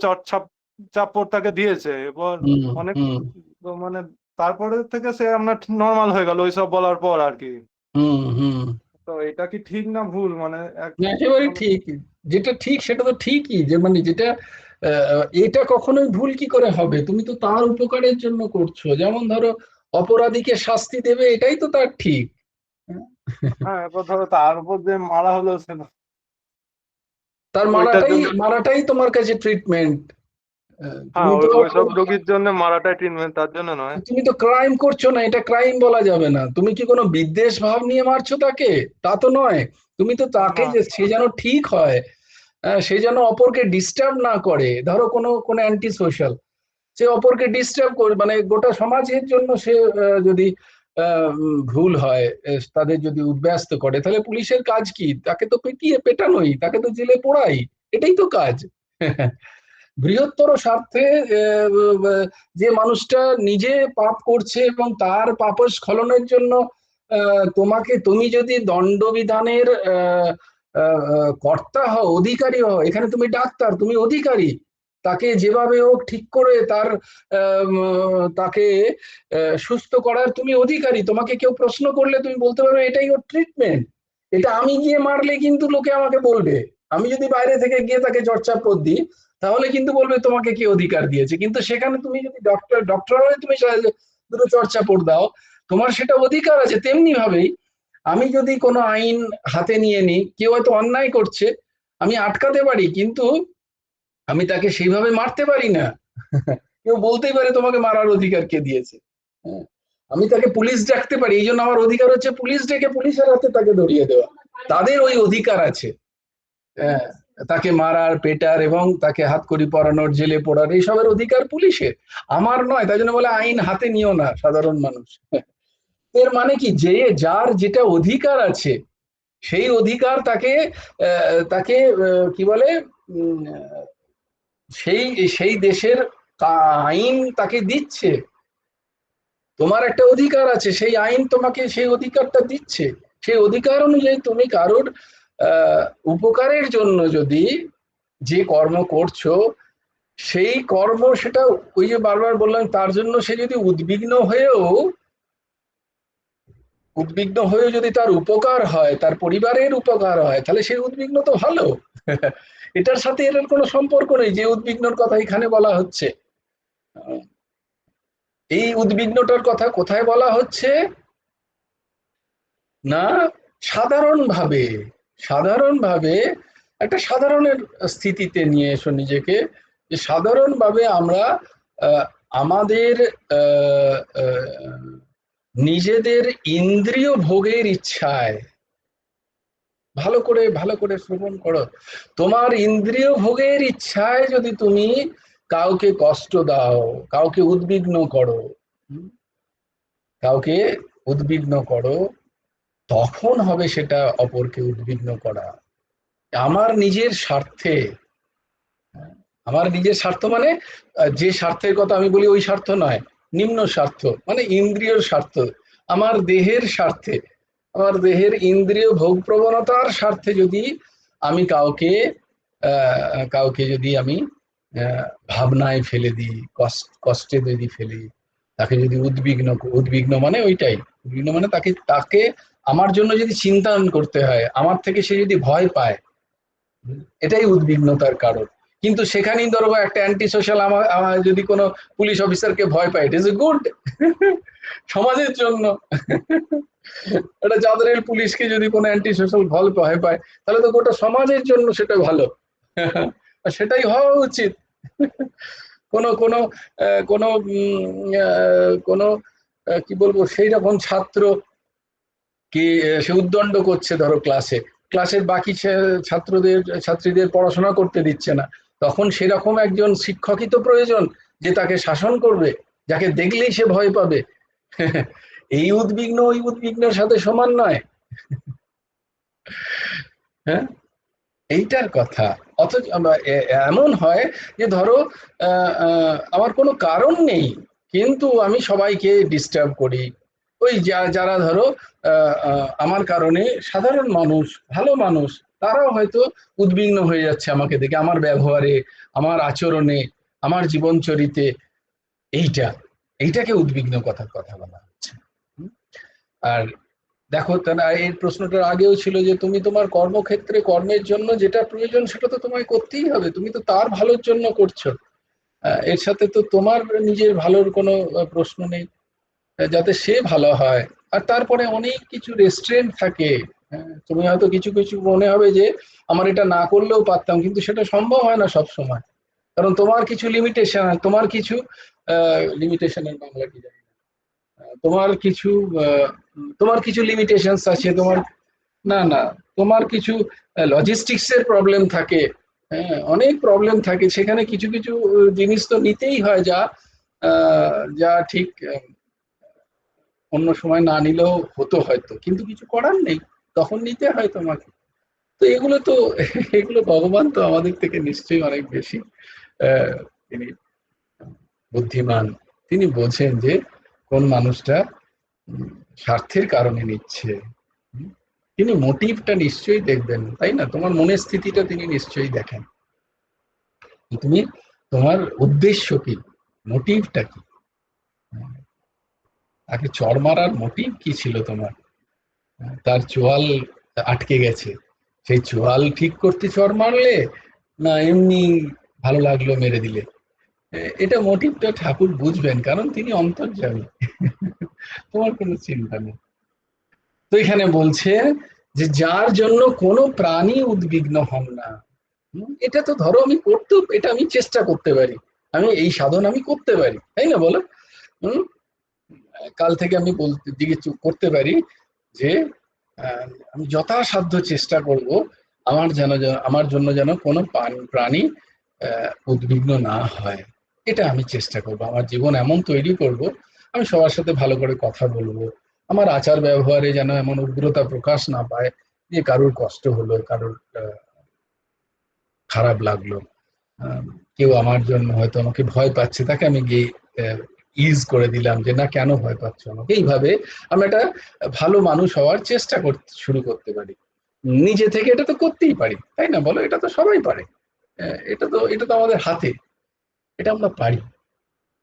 S6: চাপ্পড় তাকে দিয়েছে। এবার
S1: হুম।
S6: অনেক
S1: হুম।
S6: মানে তারপরে থেকে সে আপনার নর্মাল হয়ে গেল ওইসব বলার পর আর কি।
S1: হুম। হুম।
S6: তো এটা কি ঠিক না ভুল, মানে
S1: না, একেবারে
S6: মানে
S1: ঠিক। যেটা ঠিক সেটা তো ঠিকই, যে মানে যেটা এটা কখনোই ভুল কি করে হবে? তুমি তো তার উপকারের জন্য করছো। যেমন ধরো, অপরাধীকে শাস্তি দেবে, এটাই তো তার ঠিক। হ্যাঁ?
S6: হ্যাঁ, এবার ধরো তার উপর যে মারা হলো, সে
S1: তার
S6: ওইটার
S1: মারাটাই
S6: জন্য,
S1: মারাটাই তোমার কাছে ট্রিটমেন্ট।
S6: হ্যাঁ
S1: তুমি তো
S6: ওইসব রোগীর জন্য মারাটাই ট্রিটমেন্ট, তার জন্য নয়।
S1: তুমি তো ক্রাইম করছো না, এটা ক্রাইম বলা যাবে না। তুমি কি কোনো বিদ্বেষ ভাব নিয়ে মারছো তাকে? তা তো নয়। তুমি তো তাকে
S6: না,
S1: যে সে যেন ঠিক হয়, সে যেন অপরকে ডিস্টার্ব না করে। ধরো কোনো কোনো অ্যান্টি সোশ্যাল, সে অপরকে ডিস্টার্ব করে, মানে গোটা সমাজের জন্য সে যদি ভুল হয়, তাদের যদি উদ্ব্যস্ত করে, তাহলে পুলিশের কাজ কি? তাকে তো পেটিয়ে পেটানোই, তাকে তো জেলে পোড়াই, এটাই তো কাজ। বৃহত্তর স্বার্থে যে মানুষটা নিজে পাপ করছে এবং তার পাপস্খলনের জন্য তুমি যদি দণ্ডবিধানের কর্তা হও, অধিকারী হও, এখানে তুমি ডাক্তার, তুমি অধিকারী, তাকে যেভাবে হোক ঠিক করে তাকে সুস্থ করার তুমি অধিকারী। তোমাকে কেউ প্রশ্ন করলে তুমি বলতে পারবে এটাই ওর ট্রিটমেন্ট। এটা আমি গিয়ে মারলে কিন্তু লোকে আমাকে বলবে, আমি যদি বাইরে থেকে গিয়ে তাকে চর্চাপদ দিই, তাহলে কিন্তু বলবে তোমাকে কি অধিকার দিয়েছে। কিন্তু সেখানে তুমি যদি ডক্টর হয়ে তুমি দুটো চর্চাপদ দাও, তোমার সেটা অধিকার আছে। তেমনি ভাবেই আমি যদি কোনো আইন হাতে নিয়ে নিই, কেউ হয়তো অন্যায় করছে, আমি আটকাতে পারি, কিন্তু আমি তাকে সেইভাবে মারতে পারি না। কেউ বলতেই পারে তোমাকে মারার অধিকার কে দিয়েছে। হ্যাঁ, আমি তাকে পুলিশ ডাকতে পারি, এই জন্য আমার অধিকার হচ্ছে পুলিশ ডেকে পুলিশের হাতে তাকে ধরিয়ে দেওয়া। তাদের ওই অধিকার আছে, হ্যাঁ, তাকে মারার, পেটার এবং তাকে হাতকড়ি পরানোর, জেলে পোড়ার, এইসবের অধিকার পুলিশের, আমার নয়। তাই জন্য বলে আইন হাতে নিও না সাধারণ মানুষ। এর মানে কি, যে যার যেটা অধিকার আছে সেই অধিকার তাকে তাকে কি বলে, সেই সেই দেশের আইন তাকে দিচ্ছে। তোমার একটা অধিকার আছে, সেই আইন তোমাকে সেই অধিকারটা দিচ্ছে। সেই অধিকার অনুযায়ী তুমি কারোর উপকারের জন্য যদি যে কর্ম করছো, সেই কর্ম সেটা ওই যে বারবার বললাম, তার জন্য সে যদি উদ্বিগ্ন হয়েও যদি তার উপকার হয়, তার পরিবারের উপকার হয়, তাহলে সেই উদ্বিগ্ন তো ভালো। এটার সাথে এর কোনো সম্পর্ক নেই যে উদ্বিগ্নর কথা এখানে বলা হচ্ছে। এই উদ্বিগ্নটার কথা কোথায় বলা হচ্ছে না, সাধারণভাবে একটা সাধারণের স্থিতিতে নিয়ে এসো নিজেকে, যে সাধারণভাবে আমরা আমাদের নিজেদের ইন্দ্রিয় ভোগের ইচ্ছায়, ভালো করে শ্রবণ করো, তোমার ইন্দ্রিয় ভোগের ইচ্ছায় যদি তুমি কাউকে কষ্ট দাও, কাউকে উদ্বিগ্ন করো, তখন হবে সেটা অপরকে উদ্বিগ্ন করা। আমার নিজের স্বার্থ মানে যে স্বার্থের কথা আমি বলি ওই স্বার্থ নয়, নিম্ন স্বার্থ মানে ইন্দ্রিয়র স্বার্থ, আমার দেহের স্বার্থে, আমার দেহের ইন্দ্রিয় ভোগ প্রবণতার স্বার্থে যদি আমি কাউকে যদি আমি ভাবনায় ফেলে দিই, কষ্টে যদি ফেলি, তাকে যদি উদ্বিগ্ন মানে ওইটাই, উদ্বিগ্ন মানে তাকে আমার জন্য যদি চিন্তা করতে হয়, আমার থেকে সে যদি ভয় পায়, এটাই উদ্বিগ্নতার কারণ। কিন্তু সেখানেই ধরো একটা অ্যান্টি সোশ্যাল, আমার যদি কোনো পুলিশ অফিসারকে ভয় পায়, ইট ইজ এ গুড সমাজের জন্য। এটা যাদের পুলিশকে যদি কোনো অ্যান্টি সোশ্যাল ভয় পায়, তাহলে তো গোটা সমাজের জন্য সেটা ভালো। সেটাই হওয়া উচিত। কোনো কোনো কোনো কোনো কি বলবো, সেই রকম ছাত্র কি সে উদ্দণ্ড করছে, ধরো ক্লাসের বাকি ছাত্রীদের পড়াশোনা করতে দিচ্ছে না, তখন সেরকম একজন শিক্ষকই তো প্রয়োজন যে তাকে শাসন করবে, যাকে দেখলেই সে ভয় পাবে। এই উদ্বিগ্ন ওই উদ্বিগ্নের সাথে সমান নয়। হ্যাঁ, এইটার কথা। অথচ এমন হয় যে ধরো আমার কোনো কারণ নেই, কিন্তু আমি সবাইকে ডিস্টার্ব করি, ওই যারা ধরো আমার কারণে সাধারণ মানুষ, ভালো মানুষ, তারাও হয়তো উদ্বিগ্ন হয়ে যাচ্ছে আমাকে দেখে, আমার ব্যবহারে, আমার আচরণে, আমার জীবনচরিতে। এইটাকে উদ্বিগ্ন কথা বলা হচ্ছে। আর দেখো, তারা এই প্রশ্নটার আগেও ছিল যে তুমি তোমার কর্মক্ষেত্রে কর্মের জন্য যেটা প্রয়োজন সেটা তো তোমায় করতেই হবে, তুমি তো তার ভালোর জন্য করছো, এর সাথে তো তোমার নিজের ভালোর কোনো প্রশ্ন নেই, যাতে সে ভালো হয়। আর তারপরে অনেক কিছু রেস্টুরেন্ট থাকে, তুমি হয়তো কিছু কিছু মনে হবে যে আমার এটা না করলেও পারতাম, কিন্তু সেটা সম্ভব হয় না সব সময়, কারণ তোমার কিছু লিমিটেশন, তোমার কিছু লিমিটেশনের বাংলা কি জানি, তোমার কিছু লিমিটেশনস আছে, তোমার কিছু লজিস্টিক্স এর প্রবলেম থাকে, হ্যাঁ, অনেক প্রবলেম থাকে, সেখানে কিছু কিছু জিনিস তো নিতেই হয়, যা ঠিক অন্য সময় না নিলেও হতো হয়তো, কিন্তু কিছু করার নেই, তখন নিতে হয় তোমাকে। তো এগুলো ভগবান তো আমাদের থেকে নিশ্চয়ই অনেক বেশি তিনি বুদ্ধিমান, তিনি বোঝেন যে কোন মানুষটা স্বার্থের কারণে নিচ্ছে, তিনি মোটিভটা নিশ্চয়ই দেখবেন, তাই না? তোমার মনের স্থিতিটা তিনি নিশ্চয়ই দেখেন, তুমি তোমার উদ্দেশ্য কি, মোটিভটা কি, তাকে চড় মারার মোটিভ কি ছিল তোমার? তার চোয়াল আটকে গেছে, সেই চোয়াল ঠিক করতে চড় মারলে, না এমনি ভালো লাগলো মেরে দিলে? এটা মোটিভটা ঠাকুর বুঝবেন, কারণ তিনি অন্তর্যামী। তোমার কোনো চিন্তা নেই। তো এখানে বলছে যে যার জন্য কোনো প্রাণী উদ্বিগ্ন হন না। এটা তো ধরো এটা আমি চেষ্টা করতে পারি, আমি এই সাধন আমি করতে পারি, তাই না বলো? কাল থেকে আমি করতে পারি যে আমি যথাসাধ্য চেষ্টা করব আমার জন্য যেন কোনো প্রাণী উদ্বিগ্ন না হয়, এটা আমি চেষ্টা করব। আমার জীবন এমন তৈরি করব, আমি সবার সাথে ভালো করে কথা বলবো, আমার আচার ব্যবহারে যেন এমন উগ্রতা প্রকাশ না পায় যে কারোর কষ্ট হলো, কারোর খারাপ লাগলো, কেউ আমার জন্য হয়তো আমাকে ভয় পাচ্ছে, তাকে আমি গিয়ে ইজ করে দিলাম যে না, কেন ভয় পাচ্ছ আমাকে। এইভাবে আমরা একটা ভালো মানুষ হওয়ার চেষ্টা শুরু করতে পারি নিজে থেকে। এটা তো করতেই পারি, তাই না বলো? এটা তো সবাই পারে, এটা তো আমাদের হাতে। এটা আমরা পারি,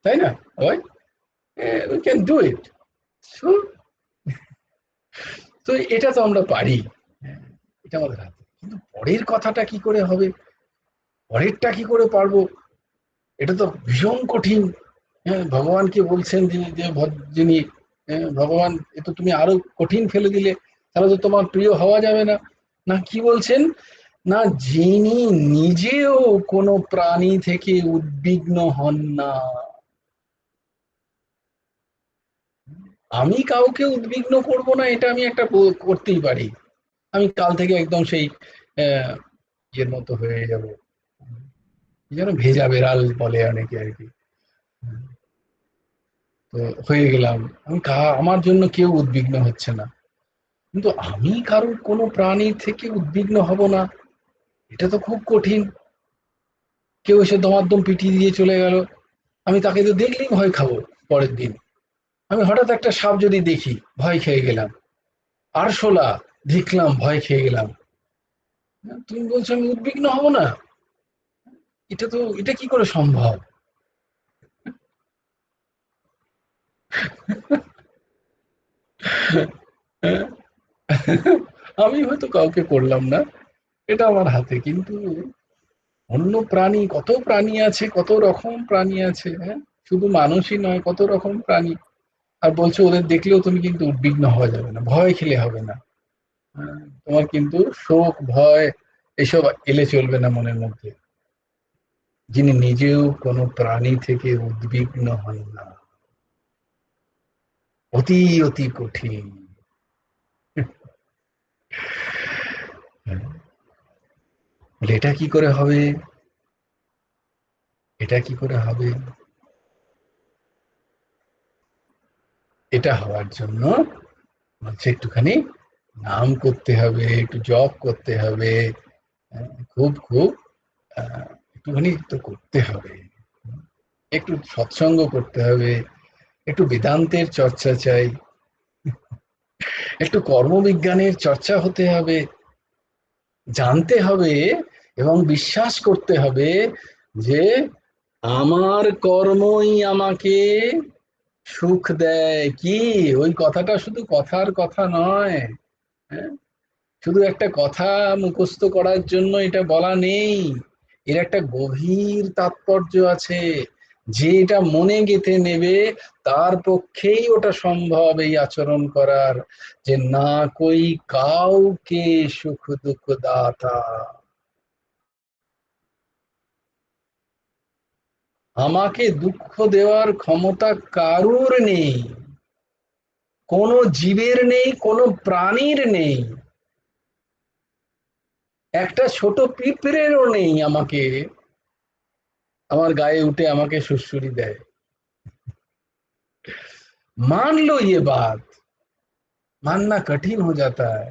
S1: তাই না? ওই উই ক্যান ডু ইট। তো এটা তো আমরা পারি, এটা আমাদের হাতে। কিন্তু পরের কথাটা কি করে হবে, পরেরটা কি করে পারবো, এটা তো ভীষণ কঠিন। হ্যাঁ, ভগবানকে বলছেন যিনি ভগবান, এ তো তুমি আরো কঠিন ফেলে দিলে, তাহলে তো তোমার প্রিয় হওয়া যাবে না। না, কি বলছেন, না যিনি নিজেও কোনো প্রাণী থেকে উদ্বিগ্ন হন না। আমি কাউকে উদ্বিগ্ন করব না, এটা আমি একটা করতেই পারি। আমি কাল থেকে একদম সেই ইয়ের মতো হয়ে যাব, যেন ভেজা বেড়াল বলে অনেকে আর কি। তো হয়ে গেলাম আমি, আমার জন্য কেউ উদ্বিগ্ন হচ্ছে না। কিন্তু আমি কারোর কোনো প্রাণী থেকে উদ্বিগ্ন হব না, এটা তো খুব কঠিন। কেউ এসে দমাদ্দম পিটিয়ে দিয়ে চলে গেল, আমি তাকে তো দেখলেই ভয় খাবো। পরের দিন আমি হঠাৎ একটা সাপ যদি দেখি, ভয় খেয়ে গেলাম। আরশোলা দেখলাম, ভয় খেয়ে গেলাম। তুমি বলছো আমি উদ্বিগ্ন হব না, এটা কি করে সম্ভব? আমি হয়তো কাউকে করলাম না, এটা আমার হাতে, কিন্তু অন্য প্রাণী, কত প্রাণী আছে, কত রকম প্রাণী আছে। হ্যাঁ, শুধু মানুষই নয়, কত রকম প্রাণী। আর বলছো ওদের দেখলেও তুমি কিন্তু উদ্বিগ্ন হওয়া যাবে না, ভয় খেলে হবে না। তোমার কিন্তু শোক, ভয় এসব এলে চলবে না মনের মধ্যে। যিনি নিজেও কোনো প্রাণী থেকে উদ্বিগ্ন হন না, অতি অতি কঠিন। এটা কি করে হবে, এটা কি করে হবে? এটা হওয়ার জন্য বলছে একটুখানি নাম করতে হবে, একটু জপ করতে হবে, খুব খুব একটুখানি তো করতে হবে, একটু সৎসঙ্গ করতে হবে, একটু বেদান্তের চর্চা চাই, একটু কর্মবিজ্ঞানের চর্চা হতে হবে, জানতে হবে এবং বিশ্বাস করতে হবে যে আমার কর্মই আমাকে সুখ দেয়। কি, ওই কথাটা শুধু কথার কথা নয়। হ্যাঁ, শুধু একটা কথা মুখস্থ করার জন্য এটা বলা নেই, এর একটা গভীর তাৎপর্য আছে। যে এটা মনে গেঁথে নেবে তার পক্ষেই ওটা সম্ভব এই আচরণ করার, যে না কই কাউকে সুখ দুঃখ দাতা, আমাকে দুঃখ দেওয়ার ক্ষমতা কারুর নেই, কোনো জীবের নেই, কোনো প্রাণীর নেই, একটা ছোট পিঁপড়েরও নেই আমাকে আমার গায়ে উঠে আমাকে সুড়সুড়ি দেয়। मान लो ये बात, মাননা কঠিন হয়ে যাতা है,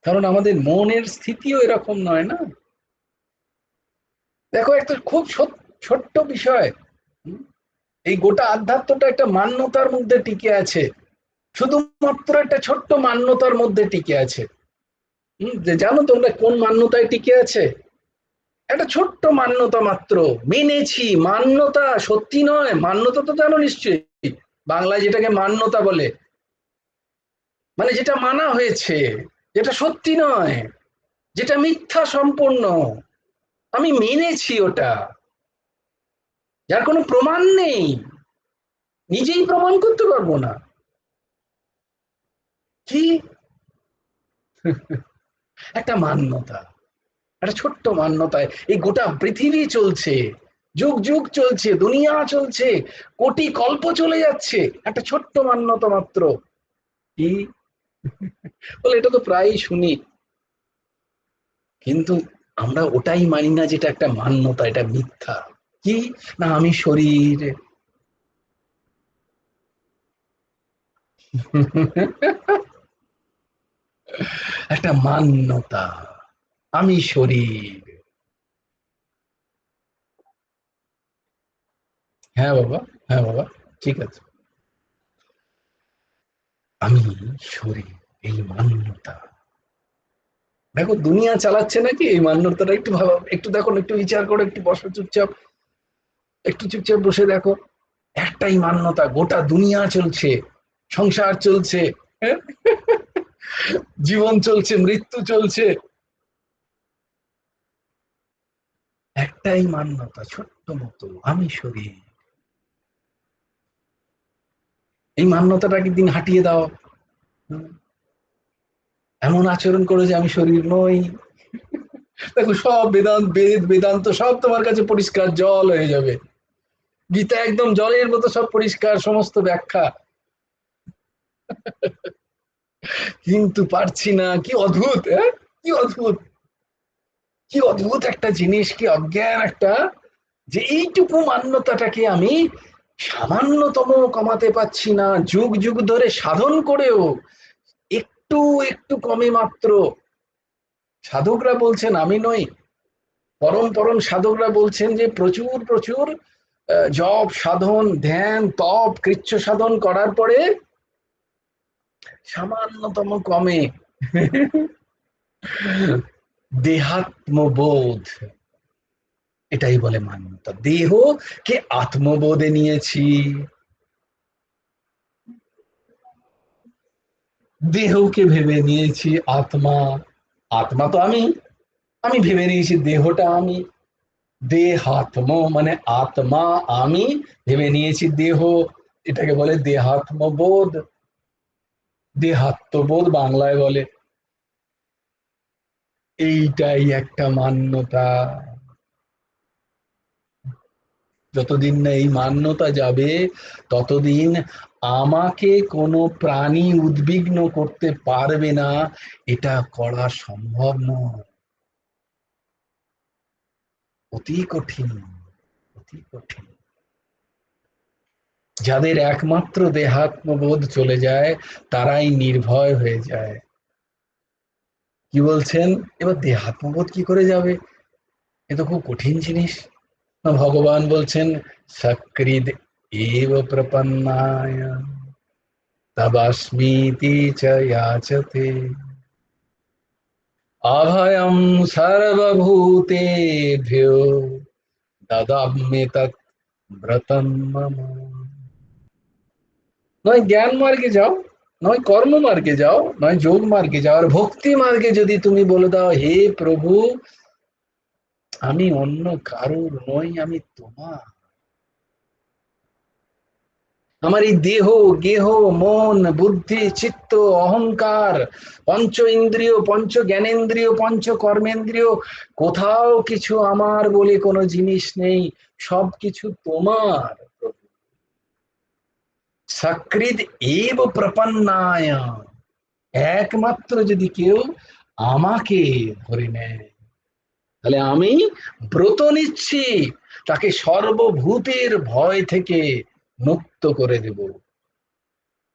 S1: কারণ আমাদের মনের স্থিতিও এরকম নয় না। দেখো একটা খুব ছোট্ট বিষয়, এই গোটা আধ্যাত্মটা একটা মান্যতার মধ্যে টিকে আছে, শুধুমাত্র একটা ছোট্ট মান্যতার মধ্যে টিকে আছে। যে জানো তোমরা কোন মান্যতায় টিকে আছে? একটা ছোট্ট মান্যতা মাত্র, মেনেছি। মান্যতা সত্যি নয়, মান্যতা তো জানো নিশ্চয়ই, বাংলায় যেটাকে মান্যতা বলে, মানে যেটা মানা হয়েছে, যেটা সত্যি নয়, যেটা মিথ্যা সম্পূর্ণ, আমি মেনেছি ওটা, যার কোনো প্রমাণ নেই, নিজেই প্রমাণ করতে পারবো না। কি একটা মান্যতা, একটা ছোট্ট মান্যতায় এই গোটা পৃথিবী চলছে, যুগ যুগ চলছে, দুনিয়া চলছে, কোটি কল্প চলে যাচ্ছে, একটা ছোট্ট মান্যতা মাত্র। কি বলে, এটা তো প্রায়ই শুনি, কিন্তু আমরা ওটাই মানি না যেটা একটা মান্যতা, এটা মিথ্যা। কি না, আমি শরীর, একটা মান্যতা, আমি শরীর। হ্যাঁ বাবা, হ্যাঁ বাবা, ঠিক আছে, আমি শরীর, এই মান্যতা। দেখো দুনিয়া চালাচ্ছে নাকি এই মান্যতাটা, একটু ভাবো, একটু দেখো, একটু বিচার করো, একটু বসো চুপচাপ, একটু চুপচাপ বসে দেখো, একটাই মান্যতা, গোটা দুনিয়া চলছে, সংসার চলছে, হ্যাঁ? জীবন চলছে, মৃত্যু চলছে, একটাই মান্যতা, ছোট্ট মতো আমি শরীর। এই মান্যতাটাকে দিন হাঁটিয়ে দাও, এমন আচরণ করো যে আমি শরীর নই। দেখো সব বেদান্ত সব তোমার কাছে পরিষ্কার জল হয়ে যাবে। গীতা একদম জলের মতো সব পরিষ্কার, সমস্ত ব্যাখ্যা। কিন্তু পারছি না, কি অদ্ভুত, কি অদ্ভুত, কি অদ্ভুত একটা জিনিস, কি অজ্ঞান একটা, যে এইটুকু মান্যতাটাকে আমি সামান্যতম কমাতে পারছি না, যুগ যুগ ধরে সাধন করেও একটু একটু কমে মাত্র। সাধকরা বলছেন, আমি নই, পরম পরম সাধকরা বলছেন যে প্রচুর প্রচুর জপ সাধন ধ্যান তপ কৃচ্ছ সাধন করার পরে সামান্যতম কমে দেহাত্মবোধ, এটাই বলে মান্যতা। দেহকে আত্মবোধে নিয়েছি, দেহকে ভেবে নিয়েছি আত্মা। আত্মা তো আমি ভেবে নিয়েছি দেহটা আমি। দেহাত্ম মানে আত্মা আমি, ভেবে নিয়েছি দেহ, এটাকে বলে দেহাত্মবোধ, দেহাত্মবোধ বাংলায় বলে। এইটাই একটা মান্যতা। যতদিন না এই মান্যতা যাবে ততদিন আমাকে কোনো প্রাণী উদ্বিগ্ন করতে পারবে না, এটা করা সম্ভব নয়। অতি কঠিন, অতি কঠিন। যাদের একমাত্র দেহাত্মবোধ চলে যায় তারাই নির্ভয় হয়ে যায়। কি বলছেন? এবার দেহাত্মবোধ কি করে যাবে? এ তো খুব কঠিন জিনিস। ভগবান বলছেন সক্রিদ এব প্রপন্নায় তবাস্মিতি চ याचते अभयं सर्वभूतेभ्यो ददाम्ये तत् ব্রতম মম। নয় জ্ঞান মার্গে যাও, নয় কর্ম মার্গে যাও, নয় যোগ মার্গে যাও, আর ভক্তি মার্গে যদি তুমি বলে দাও হে প্রভু আমি অন্য কারোর নই, আমি তোমার, আমার এই দেহ গেহ মন বুদ্ধি চিত্ত অহংকার পঞ্চ ইন্দ্রিয় পঞ্চ জ্ঞানেন্দ্রিয় পঞ্চ কর্মেন্দ্রিয়, কোথাও কিছু আমার বলে কোনো জিনিস নেই, সবকিছু তোমার। সক্রিদ এব প্রপন্নায়, একমাত্র যদি কেউ আমাকে ধরে নেয় তাহলে আমি ব্রত নিচ্ছি, তাকে সর্বভূতের ভয় থেকে মুক্ত করে দেব।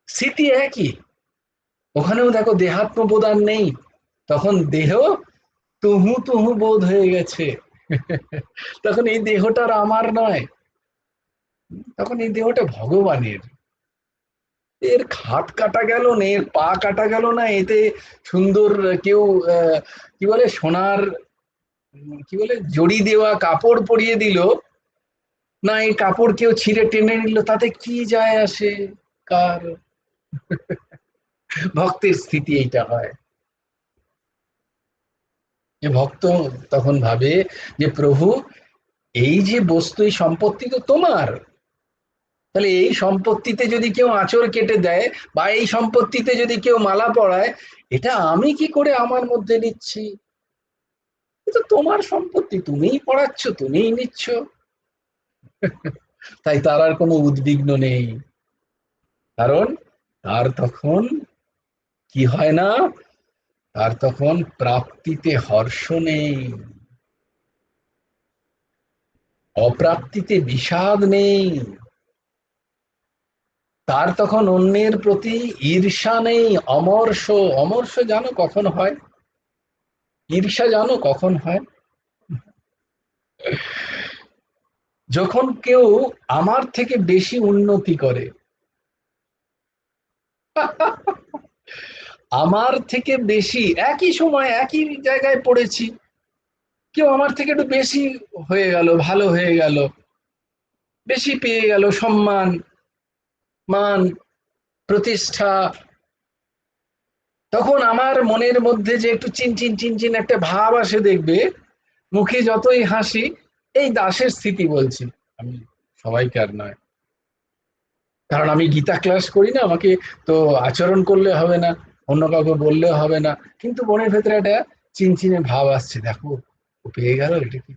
S1: স্মৃতি একই, ওখানেও দেখো দেহাত্মবোধ আর নেই, তখন দেহ তুহু তুহু বোধ হয়ে গেছে। তখন এই দেহটার আমার নয়, তখন এই দেহটা ভগবানের। এর হাত কাটা গেল না, এর পা কাটা গেল না, এতে সুন্দর কেউ কি বলে সোনার কি বলে জড়ি দেওয়া কাপড় পরিয়ে দিল না, এই কাপড় কেউ ছিঁড়ে টেনে নিল, তাতে কি যায় আসে কার? ভক্তের স্থিতি এইটা হয় যে ভক্ত তখন ভাবে যে প্রভু এই যে বস্তু এই সম্পত্তি তো তোমার, তাহলে এই সম্পত্তিতে যদি কেউ আঁচড় কেটে দেয় বা এই সম্পত্তিতে যদি কেউ মালা পরায়, এটা আমি কি করে আমার মধ্যে নিচ্ছি? এটা তোমার সম্পত্তি, তুমিই পড়াচ্ছ, তুমিই নিচ্ছ। তাই তার আর কোনো উদ্বিগ্ন নেই, কারণ তার তখন কি হয় না, তার তখন প্রাপ্তিতে হর্ষ নেই, অপ্রাপ্তিতে বিষাদ নেই, তার তখন অন্যের প্রতি ঈর্ষা নেই, অমর্ষ। অমর্ষ জানো কখন হয়? ঈর্ষা জানো কখন হয়? যখন কেউ আমার থেকে বেশি উন্নতি করে, আমার থেকে বেশি, একই সময় একই জায়গায় পড়েছি, কেউ আমার থেকে একটু বেশি হয়ে গেল, ভালো হয়ে গেল, বেশি পেয়ে গেল, সম্মান, মান, প্রতিষ্ঠা, তখন আমার মনের মধ্যে যে একটু চিনচিন চিনচিন একটা ভাব আসে, দেখবে মুখে যতই হাসি, এই দাসের স্থিতি বলছি আমি, সবাইকে আর নয়, কারণ আমি গীতা ক্লাস করি না, আমাকে তো আচরণ করলে হবে না, অন্য কাউকে বললেও হবে না, কিন্তু মনের ভেতরে একটা চিনচিনে ভাব আসছে, দেখো ও পেয়ে গেল, এটা কি,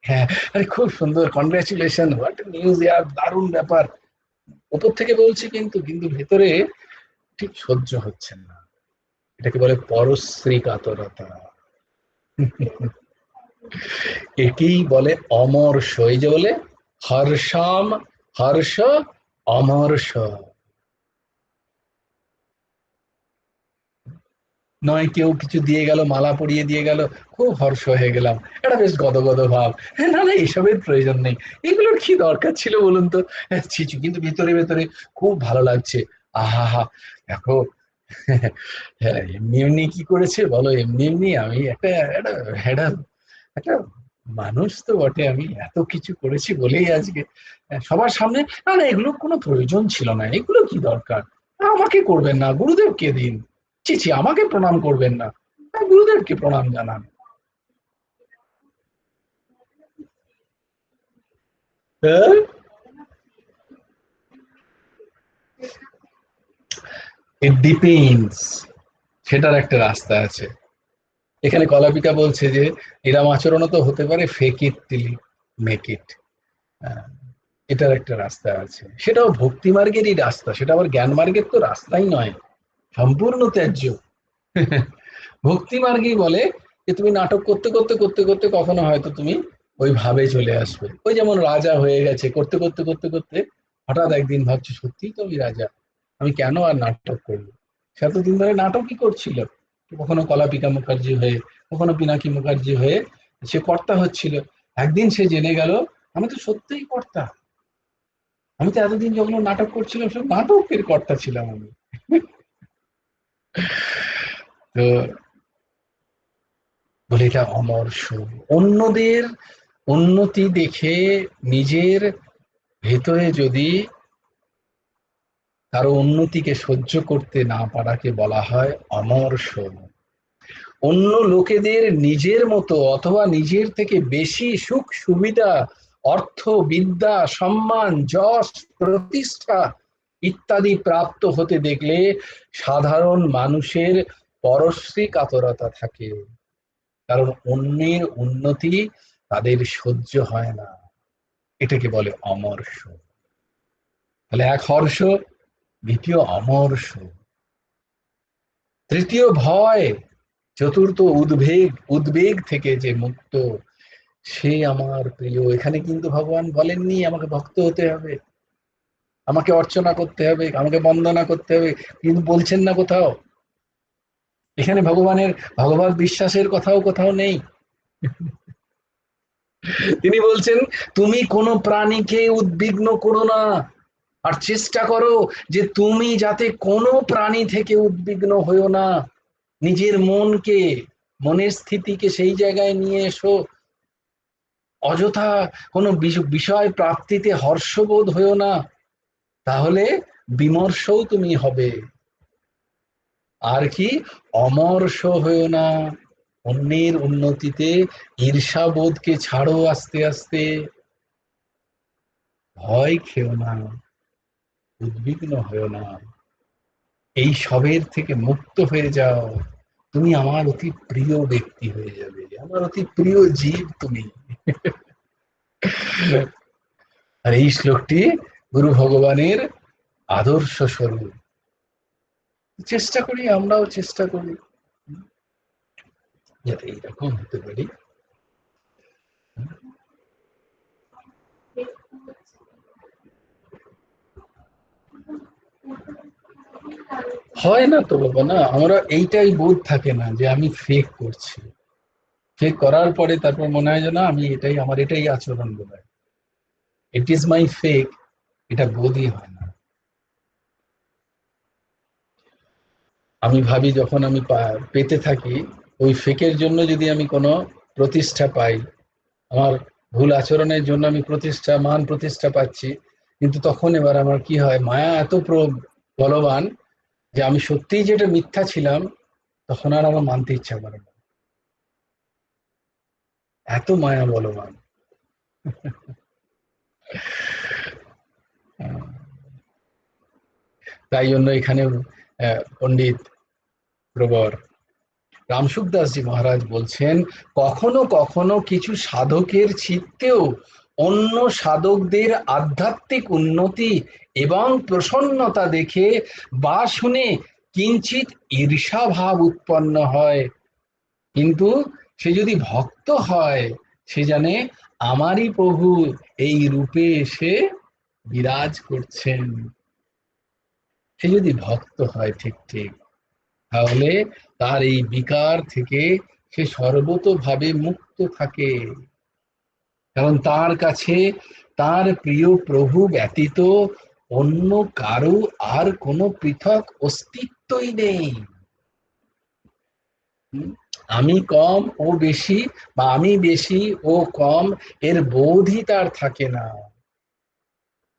S1: হ্যাঁ, আরে খুব সুন্দর, কনগ্রাচুলেশন, হোয়াট নিউজ ইয়ার, দারুণ ব্যাপার, উপর থেকে বলছি, কিন্তু কিন্তু ভেতরে ঠিক সহ্য হচ্ছে না। এটাকে বলে পরশ্রী কাতরতা। একেই বলে অমর্ষ। এই যে বলে হর্ষাম হর্ষ অমর্ষ, নয় কেউ কিছু দিয়ে গেল, মালা পরিয়ে দিয়ে গেল, খুব হর্ষ হয়ে গেলাম, এটা বেশ গদগদ ভাব, হ্যাঁ, না না, এসবের প্রয়োজন নেই, এগুলোর কি দরকার ছিল বলুন তো, ছিচু, কিন্তু ভেতরে ভেতরে খুব ভালো লাগছে, আহা হা, দেখো, হ্যাঁ, এমনি এমনি কি করেছে বলো, এমনি এমনি আমি একটা একটা একটা একটা মানুষ তো বটে, আমি এত কিছু করেছি বলেই আজকে সবার সামনে, না না, এগুলো কোনো প্রয়োজন ছিল না, এগুলো কি দরকার, আমাকে করবেন না, গুরুদেবকে দিন, ছি ছি, আমাকে প্রণাম করবেন না, গুরুদেবকে প্রণাম জানান। ইট ডিপেন্ডস, সেটার একটা রাস্তা আছে। এখানে কলাপিকা বলছে যে এরম আচরণও তো হতে পারে, fake it till make it, এটার একটা রাস্তা আছে, সেটাও ভক্তি মার্গেরই রাস্তা, সেটা আবার জ্ঞান মার্গের তো রাস্তাই নয়, সম্পূর্ণ ত্যায্য। ভক্তি মার্গেই বলে যে তুমি নাটক করতে করতে করতে করতে কখনো হয়তো তুমি ওই ভাবে চলে আসবে, ওই যেমন রাজা হয়ে গেছে, করতে করতে করতে করতে হঠাৎ একদিন ভাবছি সত্যিই তো আমি রাজা, আমি কেন আর নাটক করবো, সে এতদিন ধরে নাটকই করছিল, কখনো কলাপিকা মুখার্জি হয়ে, কখনো পিনাকি মুখার্জি হয়ে সে কর্তা হচ্ছিল, একদিন সে জেনে গেল আমি তো সত্যিই কর্তা, আমি তো এতদিন যখন নাটক করছিলাম সব নাটকের কর্তা ছিলাম আমি। তো বলে এটা অমর্ষ, অন্যদের উন্নতি দেখে নিজের ভেতরে যদি কারো উন্নতিকে সহ্য করতে না পারাকে বলা হয় অমর্ষ। অন্য লোকেদের নিজের মতো অথবা নিজের থেকে বেশি সুখ সুবিধা, অর্থ, বিদ্যা, সম্মান, যশ, প্রতিষ্ঠা ইত্যাদি প্রাপ্ত হতে দেখলে সাধারণ মানুষের পরশ্রী কাতরতা থাকে, কারণ অন্যের উন্নতি তাদের সহ্য হয় না, এটাকে বলে অমর্ষ। তাহলে এক হর্ষ, দ্বিতীয় অমর্ষ, তৃতীয় ভয়, চতুর্থ উদ্বেগ, উদ্বেগ থেকে যে মুক্ত, সে আমার প্রিয়। এখানে কিন্তু ভগবান বলেননি আমাকে ভক্ত হতে হবে, আমাকে অর্চনা করতে হবে, আমাকে বন্দনা করতে হবে, কিন্তু বলছেন না কোথাও, এখানে ভগবানের ভগবত বিশ্বাসের কথাও কোথাও নেই। তিনি বলছেন তুমি কোনো প্রাণীকে উদ্বিগ্ন করো না, আর চেষ্টা করো যে তুমি যাতে কোনো প্রাণী থেকে উদ্বিগ্ন হইও না, নিজের মনকে, মনের স্থিতিকে সেই জায়গায় নিয়ে এসো, অযথা কোনো বিষয় প্রাপ্তিতে হর্ষবোধ হইও না, তাহলে বিমর্ষও তুমি হবে। আর কি, অমর্ষ হইও না, অন্যের উন্নতিতে ঈর্ষাবোধকে ছাড়ো আস্তে আস্তে, ভয় খেও না, উদ্বিগ্ন হইও না, এই সবের থেকে মুক্ত হয়ে যাও, তুমি আমার অতি প্রিয় ব্যক্তি হয়ে যাবে, আমার অতি প্রিয় জীব তুমি। আর এই শ্লোকটি গুরু ভগবানের আদর্শ স্বরূপ। চেষ্টা করি, আমরাও চেষ্টা করি যাতে এইরকম হতে পারি। হয় না তো বাবা, না, আমরা এইটাই বোধ থাকে না যে আমি ফেক করছি, ফেক করার পরে তারপর মনে হয় যে না, আমি এটাই, আমার এটাই আচরণ বলে, ইট ইজ মাই ফেক, এটা বোধই হয় না। আমি ভাবি যখন আমি পেতে থাকি, ওই ফেকের জন্য যদি আমি কোনো প্রতিষ্ঠা পাই, আমার ভুল আচরণের জন্য আমি মান প্রতিষ্ঠা পাচ্ছি, কিন্তু তখন এবার আমার কি হয়, মায়া এত বলবান যে আমি সত্যিই যেটা মিথ্যা ছিলাম তখন আর আমার মানতে ইচ্ছা করে না, এত মায়া বলবান। তাই জন্য এখানে পণ্ডিত প্রবর রামসুখ দাসজি মহারাজ বলছেন, কখনো কখনো কিছু সাধকের চিত্তেও অন্য সাধকদের আধ্যাত্মিক উন্নতি এবং প্রসন্নতা দেখে বা শুনে কিঞ্চিত ঈর্ষাভাব উৎপন্ন হয়, কিন্তু সে যদি ভক্ত হয় সে জানে আমারই প্রভু এই রূপে এসে বিরাজ করছেন। সে যদি ভক্ত হয় ঠিক ঠিক, তাহলে তার এই বিকার থেকে সে সর্বতোভাবে মুক্ত থাকে, কারণ তার কাছে তার প্রিয় প্রভু ব্যতীত অন্য কারো আর কোনো পৃথক অস্তিত্বই নেই। আমি কম ও বেশি, বা আমি বেশি ও কম এর বোধই তার থাকে না।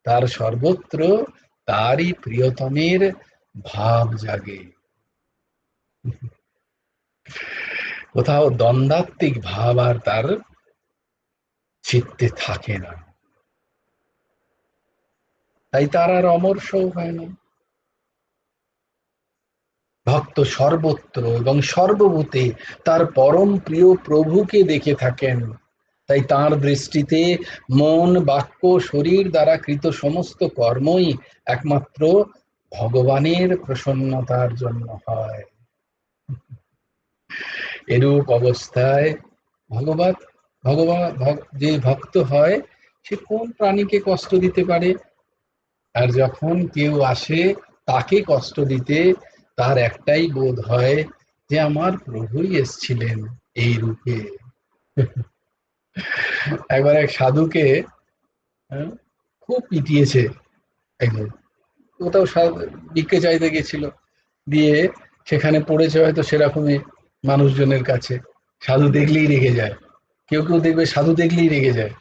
S1: তার সর্বত্র তারই প্রিয়তমের ভাব জাগে, কোথাও দ্বন্দ্বাত্মিক ভাব আর তার চিত্তে থাকে না, তাই তার আর অমর্ষও হয় না। ভক্ত সর্বত্র এবং সর্বভূতে তার পরম প্রিয় প্রভুকে দেখে থাকেন, তাই তার দৃষ্টিতে মন বাক্য শরীর দ্বারা কৃত সমস্ত কর্মই একমাত্র ভগবানের প্রসন্নতার জন্য হয়। এরূপ অবস্থায় ভগবান যে ভক্ত হয় সে কোন প্রাণীকে কষ্ট দিতে পারে? আর যখন কেউ আসে তাকে কষ্ট দিতে, তার একটাই বোধ হয় যে আমার প্রভুই এসছিলেন এই রূপে। একবার এক সাধুকে খুব পিটিয়েছে একজন, কোথাও ভিক্ষে চাইতে গেছিল, দিয়ে সেখানে পড়েছে হয়তো সেরকমই মানুষজনের কাছে। সাধু দেখলেই রেগে যায়, কেউ কেউ দেখবে সাধু দেখলেই রেগে যায়,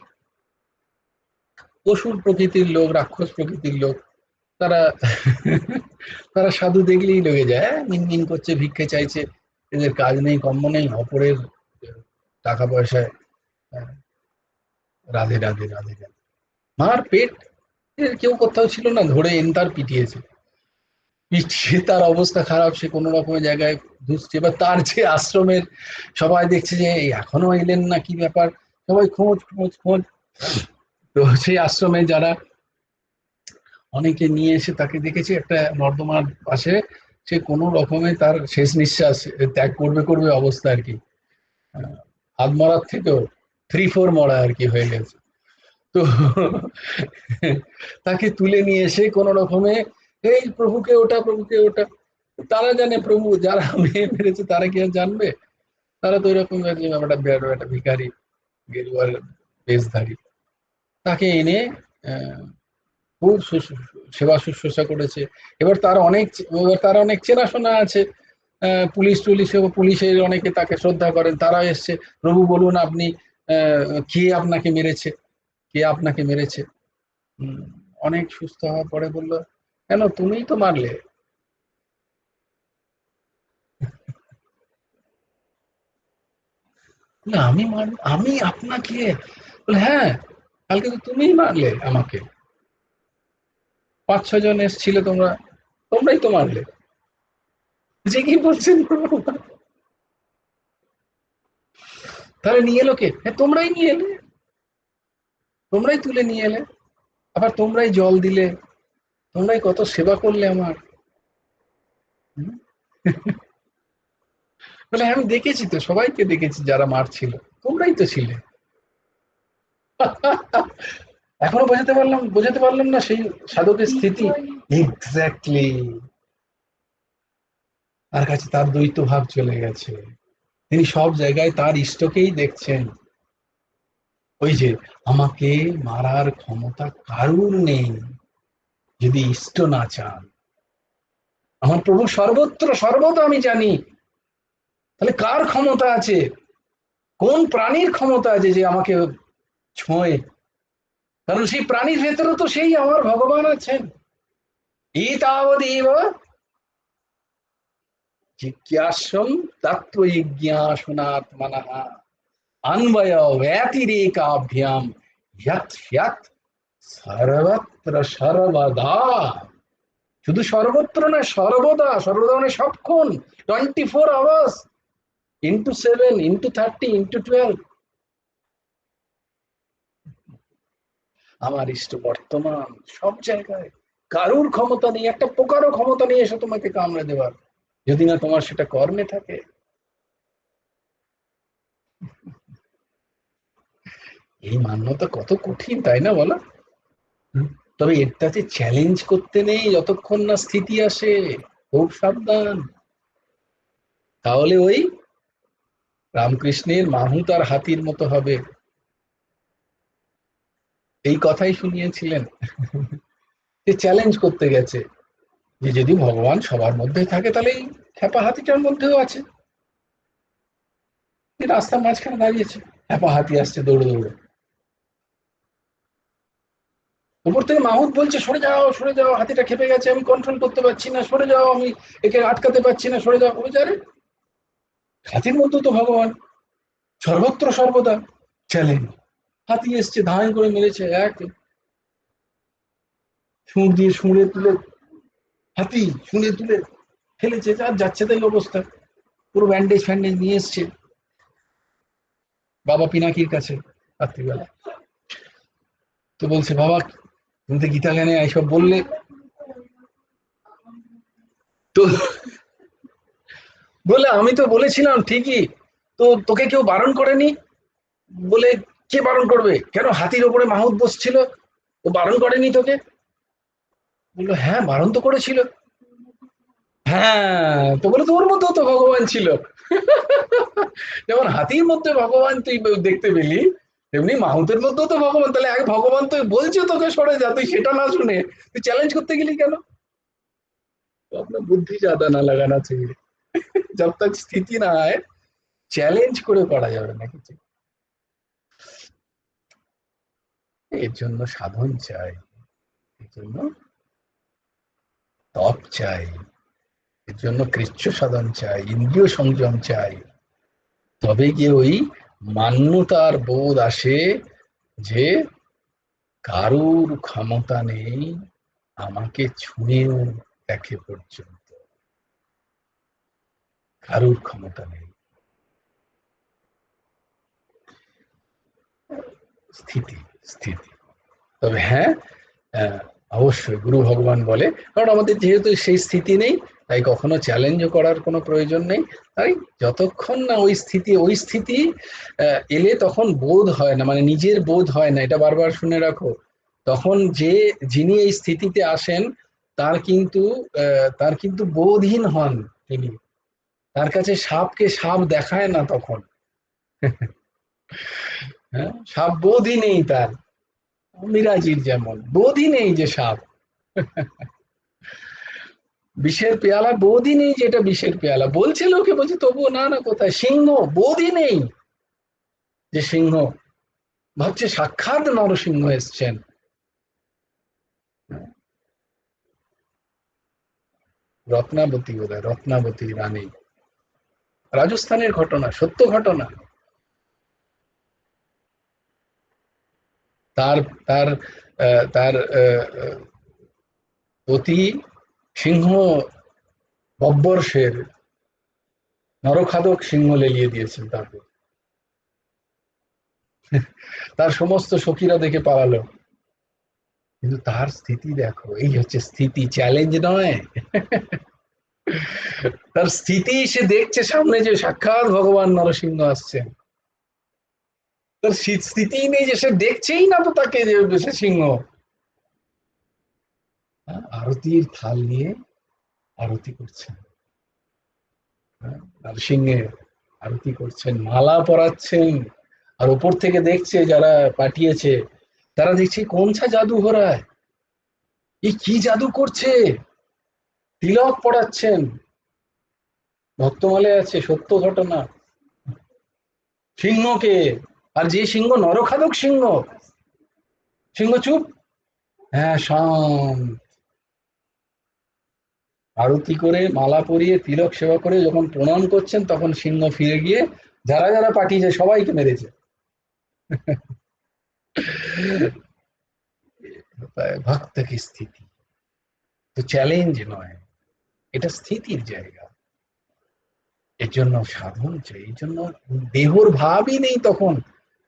S1: অসুর প্রকৃতির লোক, রাক্ষস প্রকৃতির লোক, তারা তারা সাধু দেখলেই লেগে যায়, মিনমিন করছে, ভিক্ষে চাইছে, এদের কাজ নেই কর্ম নেই, অপরের টাকা পয়সায় রাধে রাধে রাধে রাধে। মার পেট, কেউ কোথাও ছিল না, ধরে এনতার পিটিয়েছে, পিটিয়ে তার অবস্থা খারাপ, সে কোনো রকমের জায়গায় ধুসছে। এবার তার যে আশ্রমের সবাই দেখছে যে এখনো এলেন না, কি ব্যাপার, সবাই খোঁজ খোঁজ খোঁজ। তো সেই আশ্রমে যারা অনেকে নিয়ে এসে তাকে দেখেছে একটা নর্দমার পাশে, সে কোনো রকমে তার শেষ নিঃশ্বাস ত্যাগ করবে অবস্থা আর কি, হাত মরার থেকেও 3-4 মরা আর কি হয়ে গেছে। তো তাকে তুলে নিয়ে এসে কোন রকমে এই প্রভুকে ওটা, প্রভুকে ওটা। তারা জানে প্রভু, যারা মেয়ে মেরেছে তারা কি আর জানবে? তারা তো এরকম একটা ভিখারি, গেরুয়ার বেশধারী, তাকে এনে খুব সেবা শুশ্রূষা করেছে। এবার তার অনেক চেনাশোনা আছে, পুলিশের অনেকে তাকে শ্রদ্ধা করেন, তারা এসছে, প্রভু বলুন আপনি কে আপনাকে মেরেছে, কে আপনাকে মেরেছে? অনেক সুস্থ হওয়ার পরে বললো, কেন তুমিই তো মারলে। না আমি আপনাকে? বলে হ্যাঁ, কালকে তো তুমিই মারলে আমাকে, 5-6 জন এসেছিলে, তোমরাই তো মারলে। যে কি বলছেন, তাহলে নিয়ে এলো কে? হ্যাঁ তোমরাই নিয়ে এলে, তোমরাই তুলে নিয়ে এলে, আবার তোমরাই জল দিলে, তোমরাই কত সেবা করলে আমার। বলে আমি দেখেছি তো, সবাইকে দেখেছি যারা মারছিল, তোমরাই তো ছিলে। এখনো বোঝাতে পারলাম না সেই সাধকের স্থিতি। এক্স্যাক্টলি, তার কাছে তার দ্বৈত ভাব চলে গেছে, তিনি সব জায়গায় তার ইষ্টকেই দেখছেন। ওই যে আমাকে মারার ক্ষমতা কারুর নেই যদি ইষ্ট না চান। আমার প্রভু সর্বত্র সর্বদা আমি জানি, তাহলে কার ক্ষমতা আছে, কোন প্রাণীর ক্ষমতা আছে যে আমাকে ছোঁয়, কারণ সেই প্রাণীর ভেতরে তো সেই আমার ভগবান আছেন। এতাবদেব জিজ্ঞাসম তত্ত্বজিজ্ঞাসনাত্মনঃ अन्वय व्यतिरेकाभ्याम यत् यत् सर्वत्र सर्वदा। শুধু সর্বত্র না, সর্বদা। সর্বদা মানে সবক্ষণ, 24 আওয়ার্স, ইন্টু 7, ইন্টু 30, ইন্টু 12। আমার ইষ্ট বর্তমান সব জায়গায়। কারুর ক্ষমতা নেই, একটা পোকারও ক্ষমতা নেই এসে তোমাকে কামড়ে দেওয়ার, যদি না তোমার সেটা কর্মে থাকে। এই মান্যতা কত কঠিন, তাই না বলো? তবে এটাতে চ্যালেঞ্জ করতে নেই যতক্ষণ না স্থিতি আসে। খুব সাবধান, তাহলে ওই রামকৃষ্ণের মাহুত আর হাতির মতো হবে। এই কথাই শুনিয়েছিলেন, যে চ্যালেঞ্জ করতে গেছে যে যদি ভগবান সবার মধ্যে থাকে তাহলে এই হ্যাপা হাতিটার মধ্যেও আছে। রাস্তার মাঝখানে দাঁড়িয়েছে, হ্যাপা হাতি আসছে দৌড়ে দৌড়ে। উপর থেকে মাহুত বলছে সরে যাও সরে যাও, হাতিটা খেপে গেছে, আমি কন্ট্রোল করতে পারছি না, সরে যাও, আমি একে আটকাতে পারছি না, সরে যাও। যারে হাতির মধ্যে তো ভগবান সর্বত্র সর্বদা। চ্যালেঞ্জ, হাতি এসছে, ধাঁই করে মেরেছে, এক সুর দিয়ে শুঁড়ে তুলে, হাতি শুঁড়ে তুলে ফেলেছে, আর যাচ্ছে তাই অবস্থা। পুরো ব্যান্ডেজ ফ্যান্ডেজ নিয়ে এসছে বাবা পিনাকির কাছে রাত্রিবেলা। তো বলছে বাবা তুমি তো গীতা জ্ঞানে এইসব বললে, তো বলে আমি তো বলেছিলাম ঠিকই, তো তোকে কেউ বারণ করেনি? বলে কে বারণ করবে, কেন হাতির ওপরে মাহুত বসছিল, ও বারণ করেনি তোকে? বললো হ্যাঁ বারণ তো করেছিল। হ্যাঁ, তো বলে তোর মধ্যেও তো ভগবান ছিল। যেমন হাতির মধ্যে ভগবান তুই দেখতে পেলি, তেমনি মাহুতের মধ্যেও তো ভগবান। তাহলে এক ভগবান তো বলছে তোকে সরে যা, তুই সেটা না শুনে তুই চ্যালেঞ্জ করতে গেলি কেন? तो अपना बुद्धि ज्यादा ना लगाना चाहिए। जब तक स्थिति ना आए চ্যালেঞ্জ করে করা যাবে না কিছু। এর জন্য সাধন চাই, এর জন্য তপ চাই, এর জন্য কৃচ্ছ সাধন চাই, ইন্দ্রিয় সংযম চাই। তবে গিয়ে ওই মান্যতার বোধ আসে যে কারুর ক্ষমতা নেই আমাকে ছুঁয়েও দেখে পর্যন্ত, কারুর ক্ষমতা নেই। স্থিতি স্থিতি। তবে হ্যাঁ, অবশ্যই গুরু ভগবান বলে, কারণ আমাদের যেহেতু সেই স্থিতি নেই তাই কখনো চ্যালেঞ্জও করার কোনো প্রয়োজন নেই। তাই যতক্ষণ না ওই স্থিতি এলে তখন বোধ হয় না, মানে নিজের বোধ হয় না, এটা বারবার শুনে রাখো। তখন যিনি এই স্থিতিতে আসেন তার কিন্তু বোধহীন হন তিনি, তার কাছে সাপকে সাপ দেখায় না তখন। হ্যাঁ, সাপ বোধই নেই তার, মিরাজির যেমন বোধই নেই যে সাপ। বিষের পেয়ালা বোধই নেই যে এটা বিষের পেয়ালা, বলছে লোকে, বলছে তবুও না না কোথায়। সিংহ বোধই নেই যে সিংহ, ভাবছে সাক্ষাৎ নরসিংহ এসছেন। রত্নাবতী বোধহয়, রত্নাবতী রানী, রাজস্থানের ঘটনা, সত্য ঘটনা। তার তার তার অতি সিংহ বব্বর্ষের নরখাদক সিংহ লেলিয়ে দিয়েছেন তারপর। তার সমস্ত সখীরা দেখে পালালো, কিন্তু তার স্থিতি দেখো, এই হচ্ছে স্থিতি, চ্যালেঞ্জ নয়। তার স্থিতি, সে দেখছে সামনে যে সাক্ষাৎ ভগবান নরসিংহ আসছেন। তার স্থিতিই নেই যে সে দেখছেই না তো তাকে, যে সে সিংহ। আরতির থাল নিয়ে আরতি করছেন, নরসিংহের আরতি করছেন, মালা পরাচ্ছেন। আর উপর থেকে দেখছে যারা পাঠিয়েছে, তারা দেখছে কোন সা জাদু हो रहा है, এই কি জাদু করছে। তিলক পড়াচ্ছেন, ভক্তমালে আছে, সত্য ঘটনা। সিংহকে আর যে সিংহ নরখাদক সিংহ, সিংহ চুপ, হ্যাঁ শাম, আরতি করে মালা পরিয়ে তিলক সেবা করে যখন প্রণাম করছেন তখন সিংহ ফিরে গিয়ে যারা যারা পাঠিয়েছে সবাইকে মেরেছে। ভক্ত কি স্থিতি, তো চ্যালেঞ্জ নয়, এটা স্থিতির জায়গা। এর জন্য সাধন চাই, এই জন্য দেহর ভাবই নেই তখন।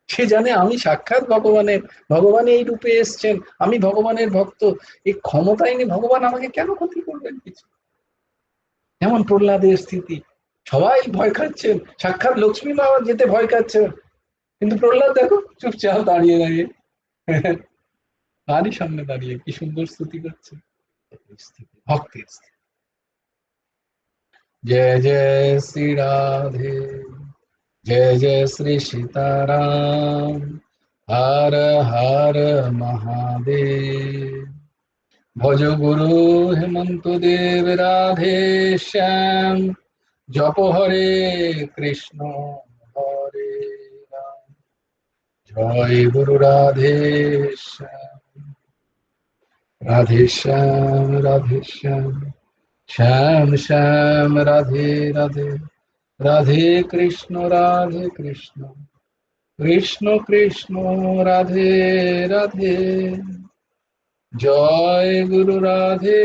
S1: সে জানে আমি সাক্ষাৎ ভগবানের, ভগবান এই রূপে এসছেন, আমি ভগবানের ভক্ত, এই ক্ষমতাই নেই ভগবান আমাকে কেন ক্ষতি করবেন কিছু। যেমন প্রহ্লাদের স্থিতি, সবাই ভয় খাচ্ছেন, সাক্ষাৎ লক্ষ্মী মা যেতে ভয় খাচ্ছেন, কিন্তু প্রহ্লাদ দেখো চুপচাপ দাঁড়িয়ে দাঁড়িয়ে তারই সামনে দাঁড়িয়ে কি সুন্দর স্তুতি করছে। স্থিতি, ভক্তের স্থিতি। जय जय श्री राधे, जय जय श्री सीताराम, हर हर महादेव। भज गुरु हेमंत देव राधे श्याम, जप हरे कृष्ण हरे राम, जय गुरु राधे श्याम, राधे श्याम राधे श्याम, श्याम श्याम राधे राधे, राधे कृष्ण कृष्ण कृष्ण राधे राधे। जय गुरु राधे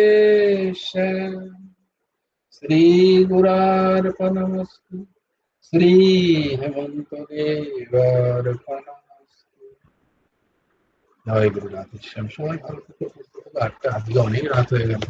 S1: श्याम, श्री गुरार्पणमस्तु, श्री हेमंत देवार्पणमस्तु। जय गुरु राधे श्याम। সবাই ভালো থেকো, সুস্থ থেকো। 8টা, আজকে অনেক রাত হয়ে গেল।